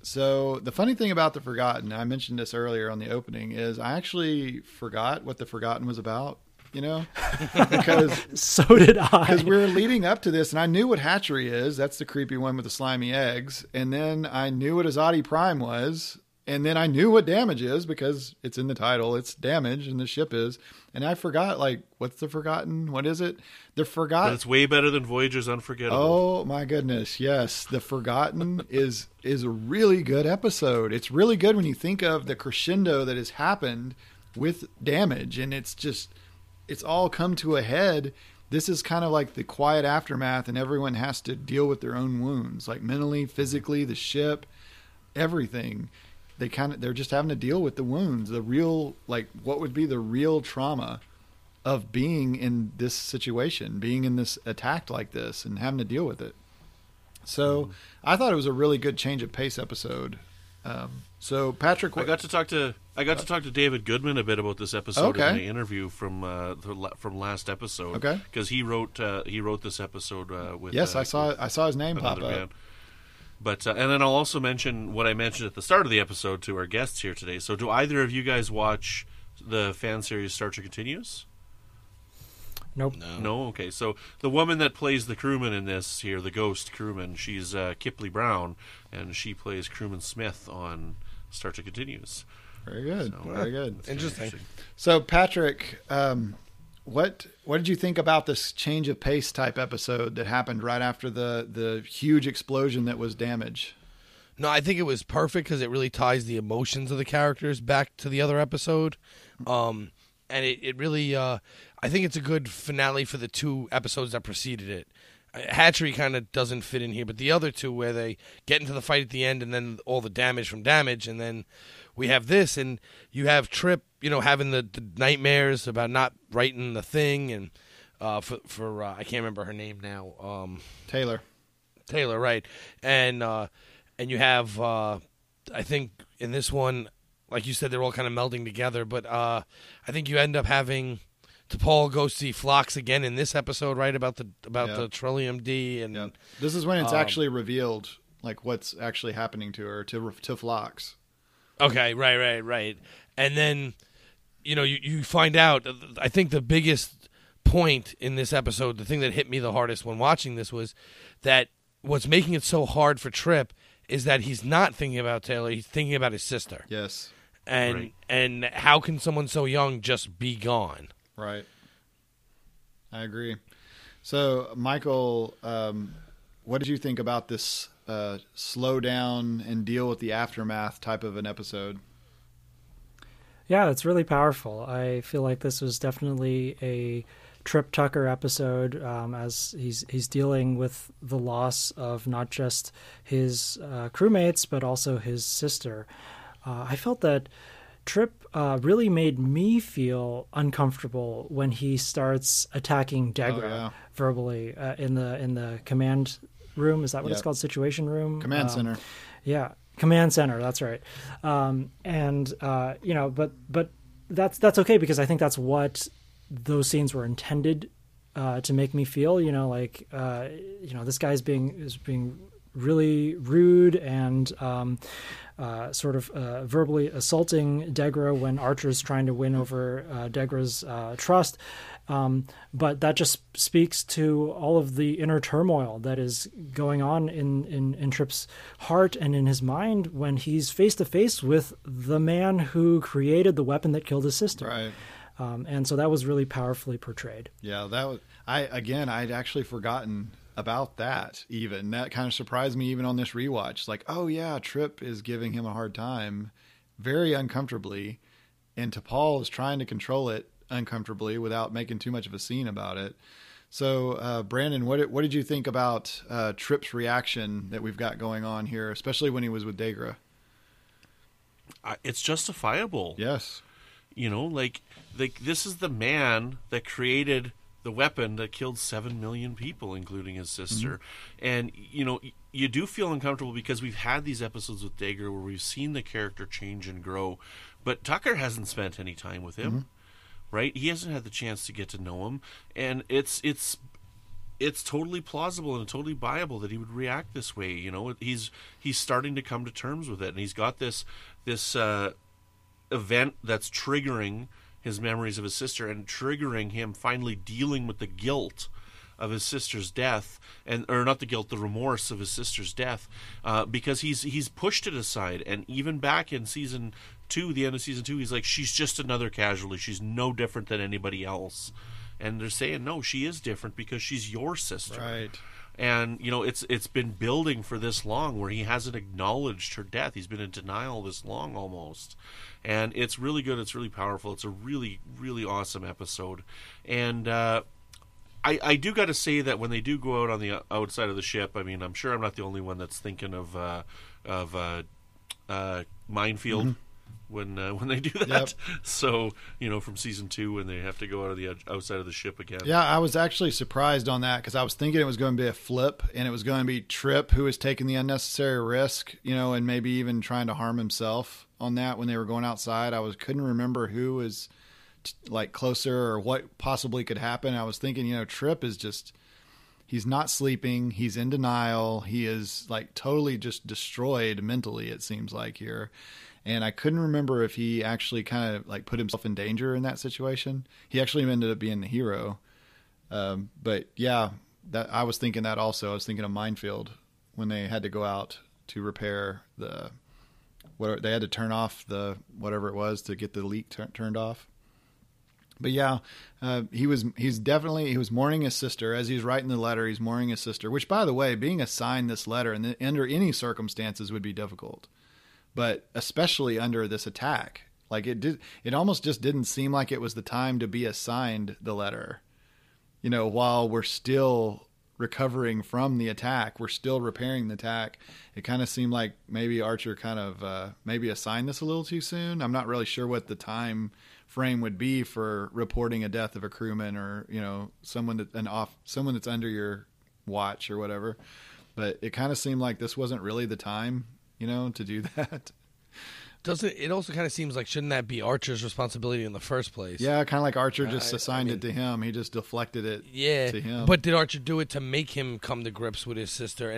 So the funny thing about the Forgotten, I mentioned this earlier on the opening, is I actually forgot what the Forgotten was about. Because so did I. Because we were leading up to this, and I knew what Hatchery is. That's the creepy one with the slimy eggs. And then I knew what Azati Prime was, and then I knew what Damage is because it's in the title. It's Damage, and the ship is. And I forgot, what's the Forgotten? What is it? The Forgotten. But it's way better than Voyager's Unforgettable. Oh my goodness, yes. The Forgotten is a really good episode. It's really good when you think of the crescendo that has happened with Damage, and it's all come to a head. This is kind of like the quiet aftermath, and everyone has to deal with their own wounds, mentally, physically, the ship, everything. They're just having to deal with the wounds, the real, what would be the real trauma of being in this situation, being in this attack like this and having to deal with it. So I thought it was a really good change of pace episode. So Patrick, I got to talk to David Goodman a bit about this episode in the interview from last episode. Okay, because he wrote this episode with. Yes, I saw his name pop up. Band. But and then I'll also mention what I mentioned at the start of the episode to our guests here today. So, do either of you guys watch the fan series Star Trek Continues? Nope. No. Okay. So the woman that plays the crewman in this here, the ghost crewman, she's Kipley Brown, and she plays Crewman Smith on Star Trek Continues. Very good. So, very good. Interesting. So Patrick, what did you think about this change of pace type episode that happened right after the huge explosion that was Damage? No, I think it was perfect because it really ties the emotions of the characters back to the other episode. and it really, I think it's a good finale for the 2 episodes that preceded it. Hatchery kind of doesn't fit in here, but the other 2 where they get into the fight at the end and then all the damage from damage, and then we have this, and you have Trip, having the nightmares about not writing the thing, and for I can't remember her name now. Taylor, right, and you have I think in this one, like you said, they're all kind of melding together, but I think you end up having. T'Pol goes to see Phlox again in this episode, right, about the Trillium D, and this is when it's actually revealed, like what's actually happening to her, to Phlox. Okay, right, and then you find out. I think the biggest point in this episode, the thing that hit me the hardest when watching this, was that what's making it so hard for Trip is that he's not thinking about Taylor; he's thinking about his sister. Yes, and how can someone so young just be gone? Right. I agree. So, Michael, what did you think about this slow down and deal with the aftermath type of an episode? Yeah, it's really powerful. I feel like this was definitely a Trip Tucker episode, as he's dealing with the loss of not just his crewmates, but also his sister. I felt that Trip really made me feel uncomfortable when he starts attacking Degra verbally in the command room. Is that what it's called? Situation room? Command center. Yeah, command center. That's right. But that's okay, because I think that's what those scenes were intended to make me feel. This guy's being really rude and sort of verbally assaulting Degra when Archer's trying to win over Degra's trust. But that just speaks to all of the inner turmoil that is going on in Trip's heart and in his mind when he's face to face with the man who created the weapon that killed his sister. Right. And so that was really powerfully portrayed. Yeah, I'd actually forgotten about that. Even that kind of surprised me even on this rewatch. Like, oh yeah, Trip is giving him a hard time very uncomfortably, and T'Pol is trying to control it uncomfortably without making too much of a scene about it. So Brandon, what did you think about Trip's reaction that we've got going on here, especially when he was with Degra? It's justifiable. Yes. Like this is the man that created the weapon that killed 7 million people, including his sister. Mm-hmm. And, you do feel uncomfortable because we've had these episodes with Degra where we've seen the character change and grow, but Tucker hasn't spent any time with him, mm-hmm. right? He hasn't had the chance to get to know him. And it's totally plausible and totally viable that he would react this way. He's starting to come to terms with it. And he's got this event that's triggering his memories of his sister and triggering him finally dealing with the guilt of his sister's death, or not the guilt, the remorse of his sister's death, because he's pushed it aside. And even back in season 2, the end of season 2, he's like, she's just another casualty. She's no different than anybody else. And they're saying, no, she is different because she's your sister. Right. And, it's been building for this long where he hasn't acknowledged her death. He's been in denial this long almost. And it's really good. It's really powerful. It's a really, really awesome episode. And I do got to say that when they do go out on the outside of the ship, I mean, I'm sure I'm not the only one that's thinking of Minefield. Mm-hmm. When they do that. Yep. So, from season 2 when they have to go out of the outside of the ship again. Yeah, I was actually surprised on that because I was thinking it was going to be a flip and it was going to be Trip who was taking the unnecessary risk, and maybe even trying to harm himself on that when they were going outside. Couldn't remember who was closer or what possibly could happen. I was thinking, Trip is just, he's not sleeping. He's in denial. He is totally just destroyed mentally, it seems like here. And I couldn't remember if he actually kind of put himself in danger in that situation. He actually ended up being the hero. But yeah, that I was thinking that also. I was thinking of Minefield when they had to go out to repair they had to turn off the whatever it was to get the leak turned off. But yeah, he was mourning his sister as he's writing the letter. He's mourning his sister, which, by the way, being assigned this letter and under any circumstances would be difficult. But especially under this attack, Like it almost just didn't seem like it was the time to be assigned the letter, while we're still recovering from the attack. We're still repairing the attack. It kind of seemed like maybe Archer kind of maybe assigned this a little too soon. I'm not really sure what the time frame would be for reporting a death of a crewman or, someone that's under your watch or whatever. But it kind of seemed like this wasn't really the time, to do that. It also kind of seems like, shouldn't that be Archer's responsibility in the first place? Yeah, kind of like Archer just assigned it to him. He just deflected it to him. But did Archer do it to make him come to grips with his sister?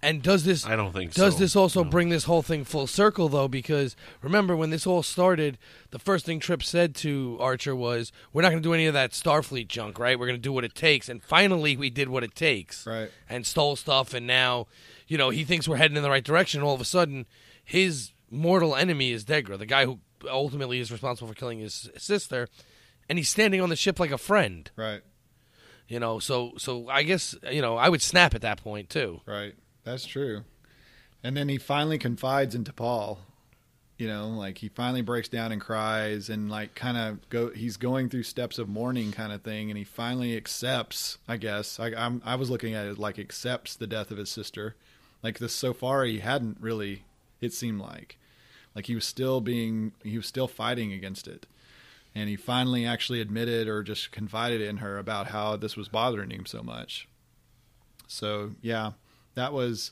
And does this... I don't think so. Does this also bring this whole thing full circle, though? Because, remember, when this all started, the first thing Trip said to Archer was, we're not going to do any of that Starfleet junk, right? We're going to do what it takes. And finally, we did what it takes. Right. And stole stuff, and now, he thinks we're heading in the right direction. All of a sudden, his mortal enemy is Degra, the guy who ultimately is responsible for killing his sister, and he's standing on the ship like a friend. Right. So I guess, I would snap at that point, too. Right. That's true. And then he finally confides into Paul. He finally breaks down and cries and he's going through steps of mourning kind of thing, and he finally accepts, I guess. I was looking at it like accepts the death of his sister. Like this so far he hadn't really, it seemed like he was still fighting against it. And he finally actually admitted or just confided in her about how this was bothering him so much. So, yeah, it was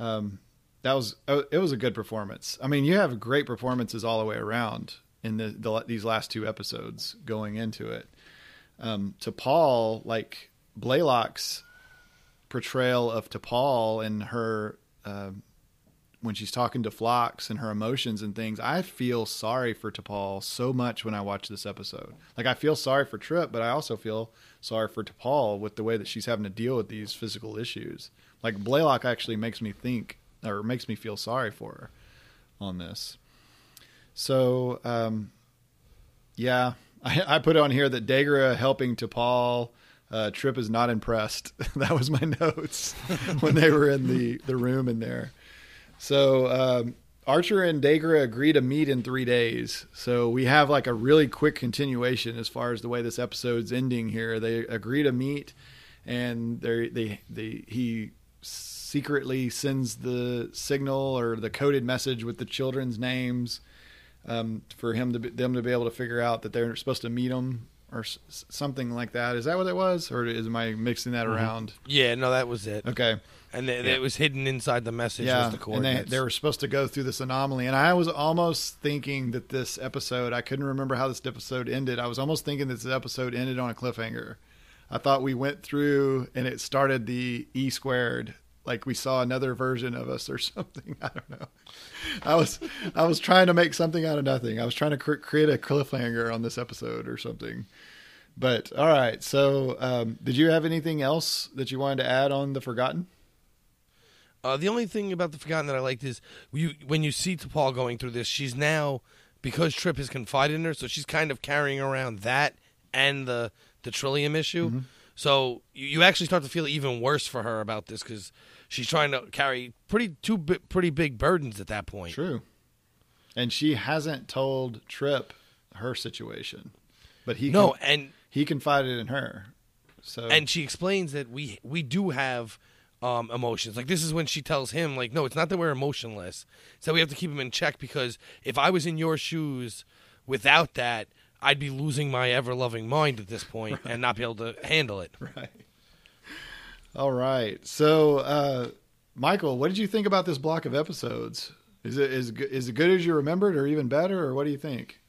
a good performance. I mean, you have great performances all the way around in these last two episodes going into it. To Paul, like Blaylock's portrayal of T'Pol and her, when she's talking to Phlox and her emotions and things, I feel sorry for T'Pol so much when I watch this episode. Like, I feel sorry for Trip, but I also feel sorry for T'Pol with the way that she's having to deal with these physical issues. Like, Blaylock actually makes me think, or makes me feel sorry for her on this. So, yeah, I put on here that Degra helping T'Pol, Trip is not impressed. That was my notes when they were in the room in there. So Archer and Degra agree to meet in 3 days. So we have like a really quick continuation as far as the way this episode's ending here. They agree to meet, and he secretly sends the signal or the coded message with the children's names for them to be able to figure out that they're supposed to meet them or something like that. Is that what it was, or am I mixing that around? Yeah, no, that was it. Okay. And it was hidden inside the message. Was the coordinates. And they were supposed to go through this anomaly. And I was almost thinking that this episode, I couldn't remember how this episode ended. I was almost thinking that this episode ended on a cliffhanger. I thought we went through and it started the E squared, like we saw another version of us or something. I don't know. I was trying to make something out of nothing. I was trying to create a cliffhanger on this episode or something. But all right. So did you have anything else that you wanted to add on The Forgotten? The only thing about The Forgotten that I liked is when you see T'Pol going through this, she's now, because Trip has confided in her, so she's kind of carrying around that and the Trillium issue. Mm-hmm. So you actually start to feel even worse for her about this because she's trying to carry pretty big burdens at that point. True. And she hasn't told Trip her situation, but he confided in her. So, and she explains that we do have emotions. Like, this is when she tells him, like, no, it's not that we're emotionless. So we have to keep him in check, because if I was in your shoes without that, I'd be losing my ever-loving mind at this point and not be able to handle it. Right. All right. So, Michael, what did you think about this block of episodes? Is it good as you remembered, or even better, or what do you think?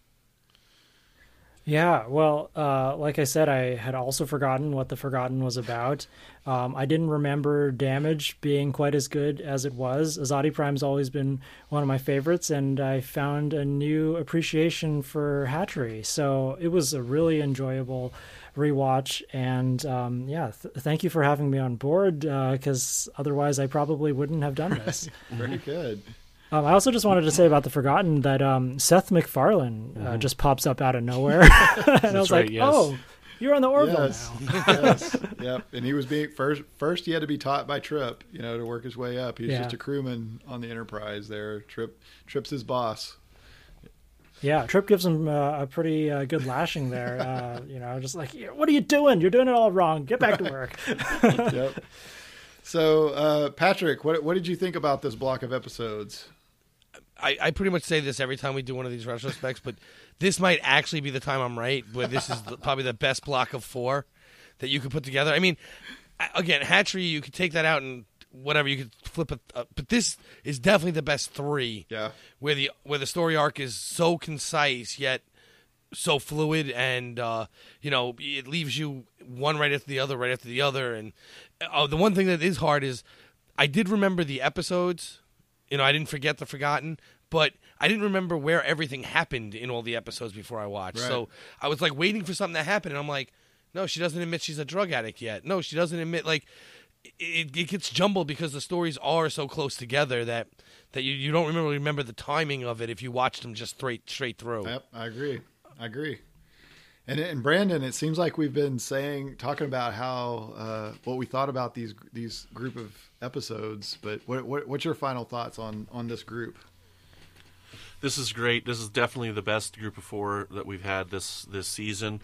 Yeah, well, like I said, I had also forgotten what The Forgotten was about. I didn't remember Damage being quite as good as it was. Azati Prime's always been one of my favorites, and I found a new appreciation for Hatchery. So it was a really enjoyable rewatch, and thank you for having me on board, because otherwise I probably wouldn't have done this. Very good. I also just wanted to say about The Forgotten that Seth MacFarlane just pops up out of nowhere. And I was like, yes. Oh, you're on the Orville now. Yes. Yep. And he was being first he had to be taught by Trip, to work his way up. He was just a crewman on the Enterprise there. Trip's his boss. Yeah, Trip gives him a pretty good lashing there. Just like, what are you doing? You're doing it all wrong. Get back to work. Yep. So, Patrick, what did you think about this block of episodes? I pretty much say this every time we do one of these retrospects, but this might actually be the time I'm right, where this is probably the best block of 4 that you could put together. I mean, again, Hatchery, you could take that out and whatever, you could flip it, but this is definitely the best 3. Yeah, where the story arc is so concise yet so fluid, and it leaves you one right after the other. And the one thing that is hard is I did remember the episodes. I didn't forget the forgotten, but I didn't remember where everything happened in all the episodes before I watched. Right. So I was like waiting for something to happen, and I'm like, no, she doesn't admit she's a drug addict yet. No, she doesn't admit, like, it gets jumbled because the stories are so close together that you don't remember the timing of it if you watch them just straight through. Yep, I agree. And Brandon, it seems like we've been talking about how what we thought about these group of episodes, but what's your final thoughts on this group? This is great. This is definitely the best group of 4 that we've had this season.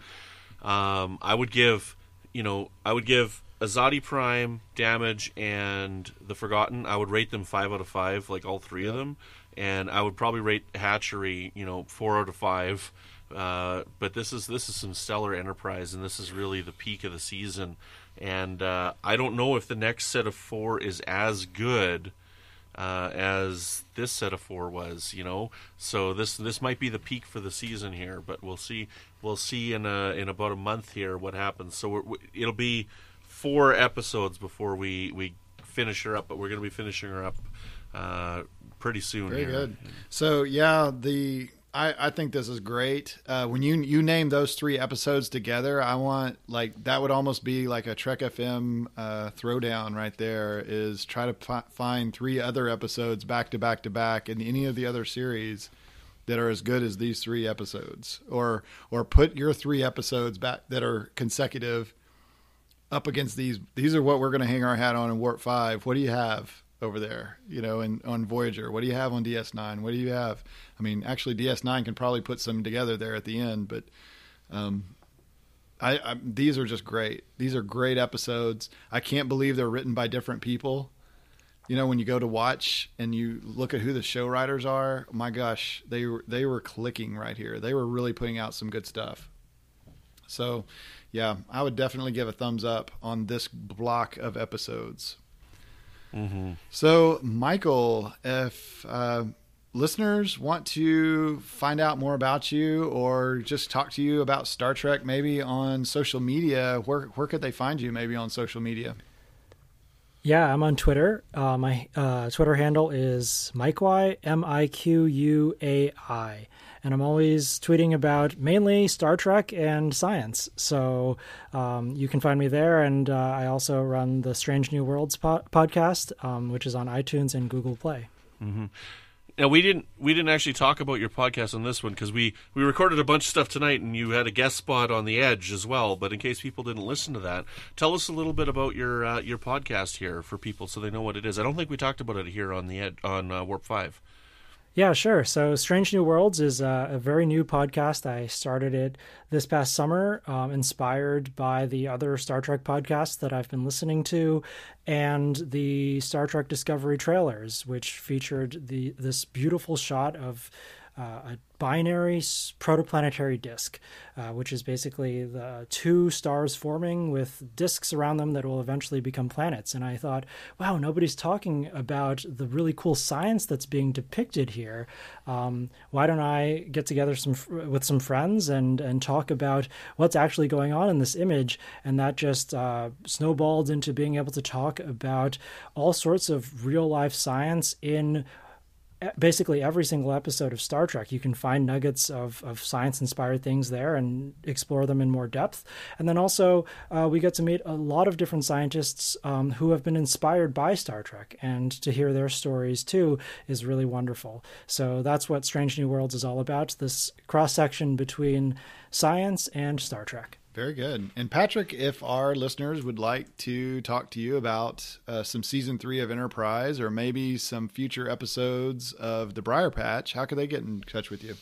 I would give Azati Prime, Damage, and The Forgotten. I would rate them 5 out of 5, like all 3 of them, and I would probably rate Hatchery, 4 out of 5. But this is some stellar enterprise, and this is really the peak of the season. And I don't know if the next set of 4 is as good as this set of 4 was. So this might be the peak for the season here, but we'll see. We'll see in about a month here what happens. So it'll be 4 episodes before we finish her up, but we're going to be finishing her up pretty soon. Very here. good. So yeah, I think this is great. When you name those 3 episodes together, I want, like, that would almost be like a Trek.fm throwdown right there, is try to find 3 other episodes back to back to back in any of the other series that are as good as these 3 episodes, or put your 3 episodes back that are consecutive up against these. These are what we're going to hang our hat on in Warp 5. What do you have over there, on Voyager? What do you have on DS9? What do you have? I mean, actually, DS9 can probably put some together there at the end, but these are just great. These are great episodes. I can't believe they're written by different people. When you go to watch and you look at who the show writers are, my gosh, they were clicking right here. They were really putting out some good stuff. So, yeah, I would definitely give a thumbs up on this block of episodes. Mm-hmm. So, Michael, if listeners want to find out more about you or just talk to you about Star Trek, maybe on social media, where could they find you maybe on social media? Yeah, I'm on Twitter. My Twitter handle is Miquai, Miquai. And I'm always tweeting about mainly Star Trek and science. So you can find me there. And I also run the Strange New Worlds podcast, which is on iTunes and Google Play. Mm-hmm. Now, we didn't actually talk about your podcast on this one because we recorded a bunch of stuff tonight, and you had a guest spot on The Edge as well. But in case people didn't listen to that, tell us a little bit about your podcast here for people so they know what it is. I don't think we talked about it here on the on Warp 5. Yeah, sure. So Strange New Worlds is a very new podcast. I started it this past summer, inspired by the other Star Trek podcasts that I've been listening to, and the Star Trek Discovery trailers, which featured this beautiful shot of a binary protoplanetary disk, which is basically the 2 stars forming with disks around them that will eventually become planets. And I thought, wow, nobody's talking about the really cool science that's being depicted here. Why don't I get together with some friends and talk about what's actually going on in this image? And that just snowballed into being able to talk about all sorts of real life science in basically every single episode of Star Trek. You can find nuggets of science-inspired things there and explore them in more depth. And then also we get to meet a lot of different scientists who have been inspired by Star Trek, and to hear their stories too is really wonderful. So that's what Strange New Worlds is all about, this cross-section between science and Star Trek. Very good. And Patrick, if our listeners would like to talk to you about some season 3 of Enterprise, or maybe some future episodes of The Briar Patch, how could they get in touch with you?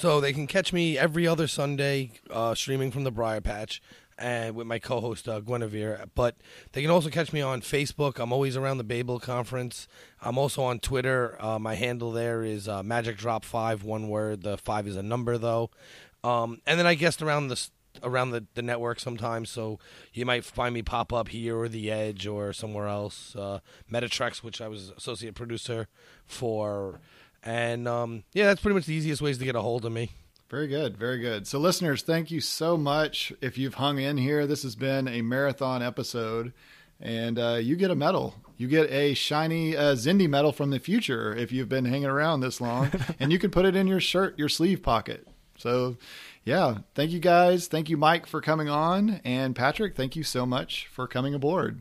So they can catch me every other Sunday streaming from the Briar Patch and with my co-host Guinevere. But they can also catch me on Facebook. I'm always around the Babel Conference. I'm also on Twitter. My handle there is Magic Drop 5, one word. The 5 is a number, though. And then I guest around the network sometimes, so you might find me pop up here or The Edge or somewhere else. Metatrex, which I was associate producer for. And, that's pretty much the easiest ways to get a hold of me. Very good. Very good. So listeners, thank you so much. If you've hung in here, this has been a marathon episode, and you get a medal. You get a shiny Zindi medal from the future if you've been hanging around this long, and you can put it in your shirt, your sleeve pocket. So yeah, thank you guys. Thank you, Mike, for coming on. And Patrick, thank you so much for coming aboard.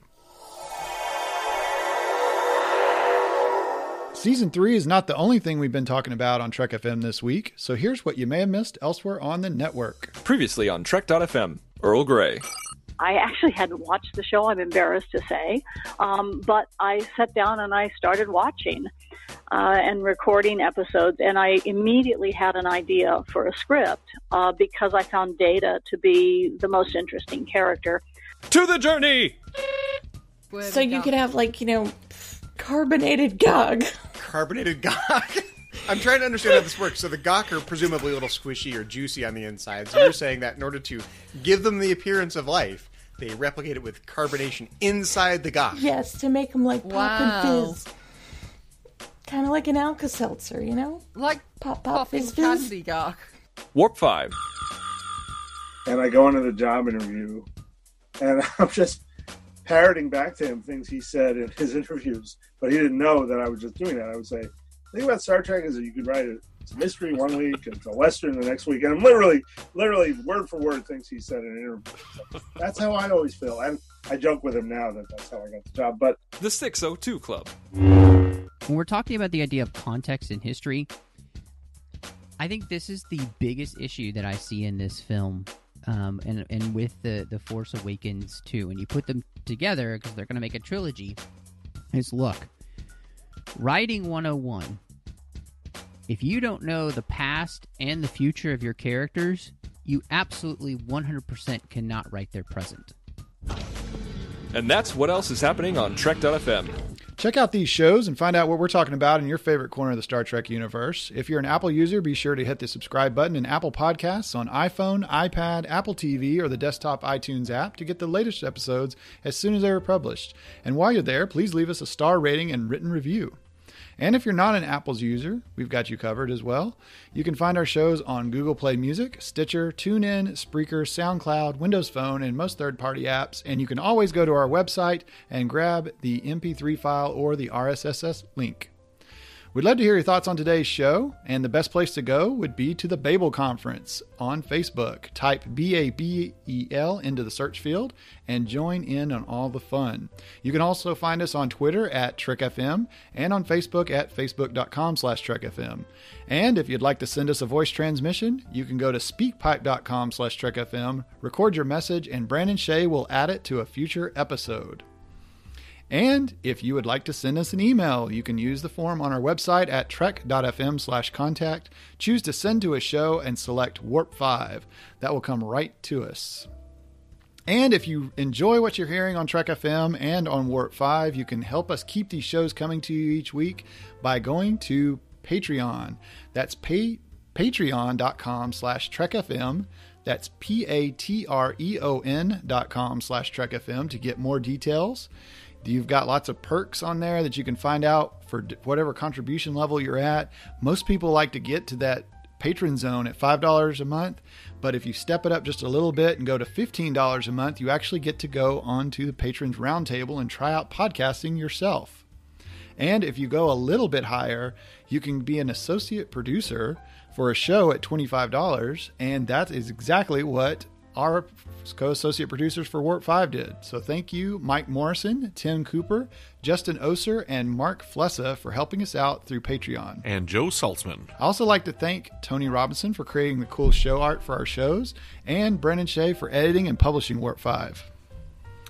Season 3 is not the only thing we've been talking about on Trek.fm this week, so here's what you may have missed elsewhere on the network. Previously on Trek.fm, Earl Grey. I actually hadn't watched the show, I'm embarrassed to say, but I sat down and I started watching and recording episodes, and I immediately had an idea for a script because I found Data to be the most interesting character. To the journey! So you could have, carbonated gog. Carbonated gog? I'm trying to understand how this works. So the gok are presumably a little squishy or juicy on the inside. So you're saying that in order to give them the appearance of life, they replicate it with carbonation inside the gok. Yes, to make them pop and fizz. Kind of like an Alka-Seltzer, you know? Like pop, fizz, candy gok. Warp 5. And I go into the job interview, and I'm just parroting back to him things he said in his interviews, but he didn't know that I was just doing that. I would say, the thing about Star Trek is that you could write it. It's a mystery one week, it's a Western the next week, and I'm literally word for word things he said in an interview. So that's how I always feel, and I joke with him now that that's how I got the job. But the 602 Club. When we're talking about the idea of context in history, I think this is the biggest issue that I see in this film, and with the Force Awakens too. And you put them together because they're going to make a trilogy. Is look, writing 101. If you don't know the past and the future of your characters, you absolutely 100% cannot write their present. And that's what else is happening on Trek.fm. Check out these shows and find out what we're talking about in your favorite corner of the Star Trek universe. If you're an Apple user, be sure to hit the subscribe button in Apple Podcasts on iPhone, iPad, Apple TV, or the desktop iTunes app to get the latest episodes as soon as they are published. And while you're there, please leave us a star rating and written review. And if you're not an Apple's user, we've got you covered as well. You can find our shows on Google Play Music, Stitcher, TuneIn, Spreaker, SoundCloud, Windows Phone, and most third-party apps. And you can always go to our website and grab the MP3 file or the RSS link. We'd love to hear your thoughts on today's show, and the best place to go would be to the Babel Conference on Facebook. Type BABEL into the search field and join in on all the fun. You can also find us on Twitter at Trek.fm and on Facebook at facebook.com/TrekFM. And if you'd like to send us a voice transmission, you can go to speakpipe.com/TrekFM, record your message, and Brandon-Shea will add it to a future episode. And if you would like to send us an email, you can use the form on our website at trek.fm/contact. Choose to send to a show and select Warp 5. That will come right to us. And if you enjoy what you're hearing on Trek FM and on Warp 5, you can help us keep these shows coming to you each week by going to Patreon. That's patreon.com/TrekFM. That's patreon.com/TrekFM to get more details. You've got lots of perks on there that you can find out for whatever contribution level you're at. Most people like to get to that patron zone at $5 a month, but if you step it up just a little bit and go to $15 a month, you actually get to go onto the Patrons Roundtable and try out podcasting yourself. And if you go a little bit higher, you can be an associate producer for a show at $25, and that is exactly what our co-associate producers for Warp 5 did. So thank you, Mike Morrison, Tim Cooper, Justin Oser, and Mark Flessa for helping us out through Patreon. And Joe Saltzman. I also like to thank Tony Robinson for creating the cool show art for our shows, and Brandon-Shea for editing and publishing Warp 5.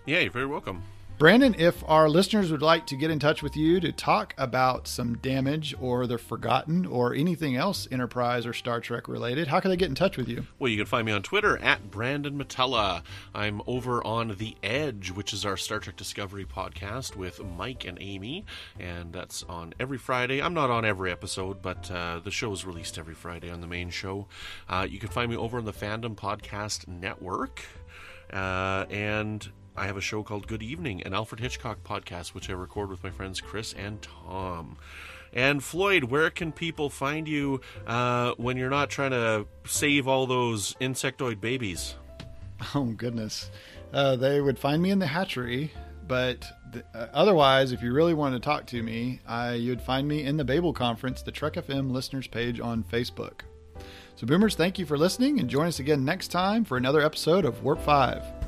Yeah, you're very welcome. Brandon, if our listeners would like to get in touch with you to talk about some Damage or The Forgotten or anything else Enterprise or Star Trek related, how can they get in touch with you? Well, you can find me on Twitter at Brandon Mutala. I'm over on The Edge, which is our Star Trek Discovery podcast with Mike and Amy, and that's on every Friday. I'm not on every episode, but the show is released every Friday on the main show. You can find me over on the Fandom Podcast Network, and I have a show called Good Evening, an Alfred Hitchcock podcast, which I record with my friends Chris and Tom. And Floyd, where can people find you when you're not trying to save all those insectoid babies? Oh, goodness. They would find me in the Hatchery, but otherwise, if you really want to talk to me, you'd find me in the Babel Conference, the Trek.fm listeners page on Facebook. So, Boomers, thank you for listening, and join us again next time for another episode of Warp 5.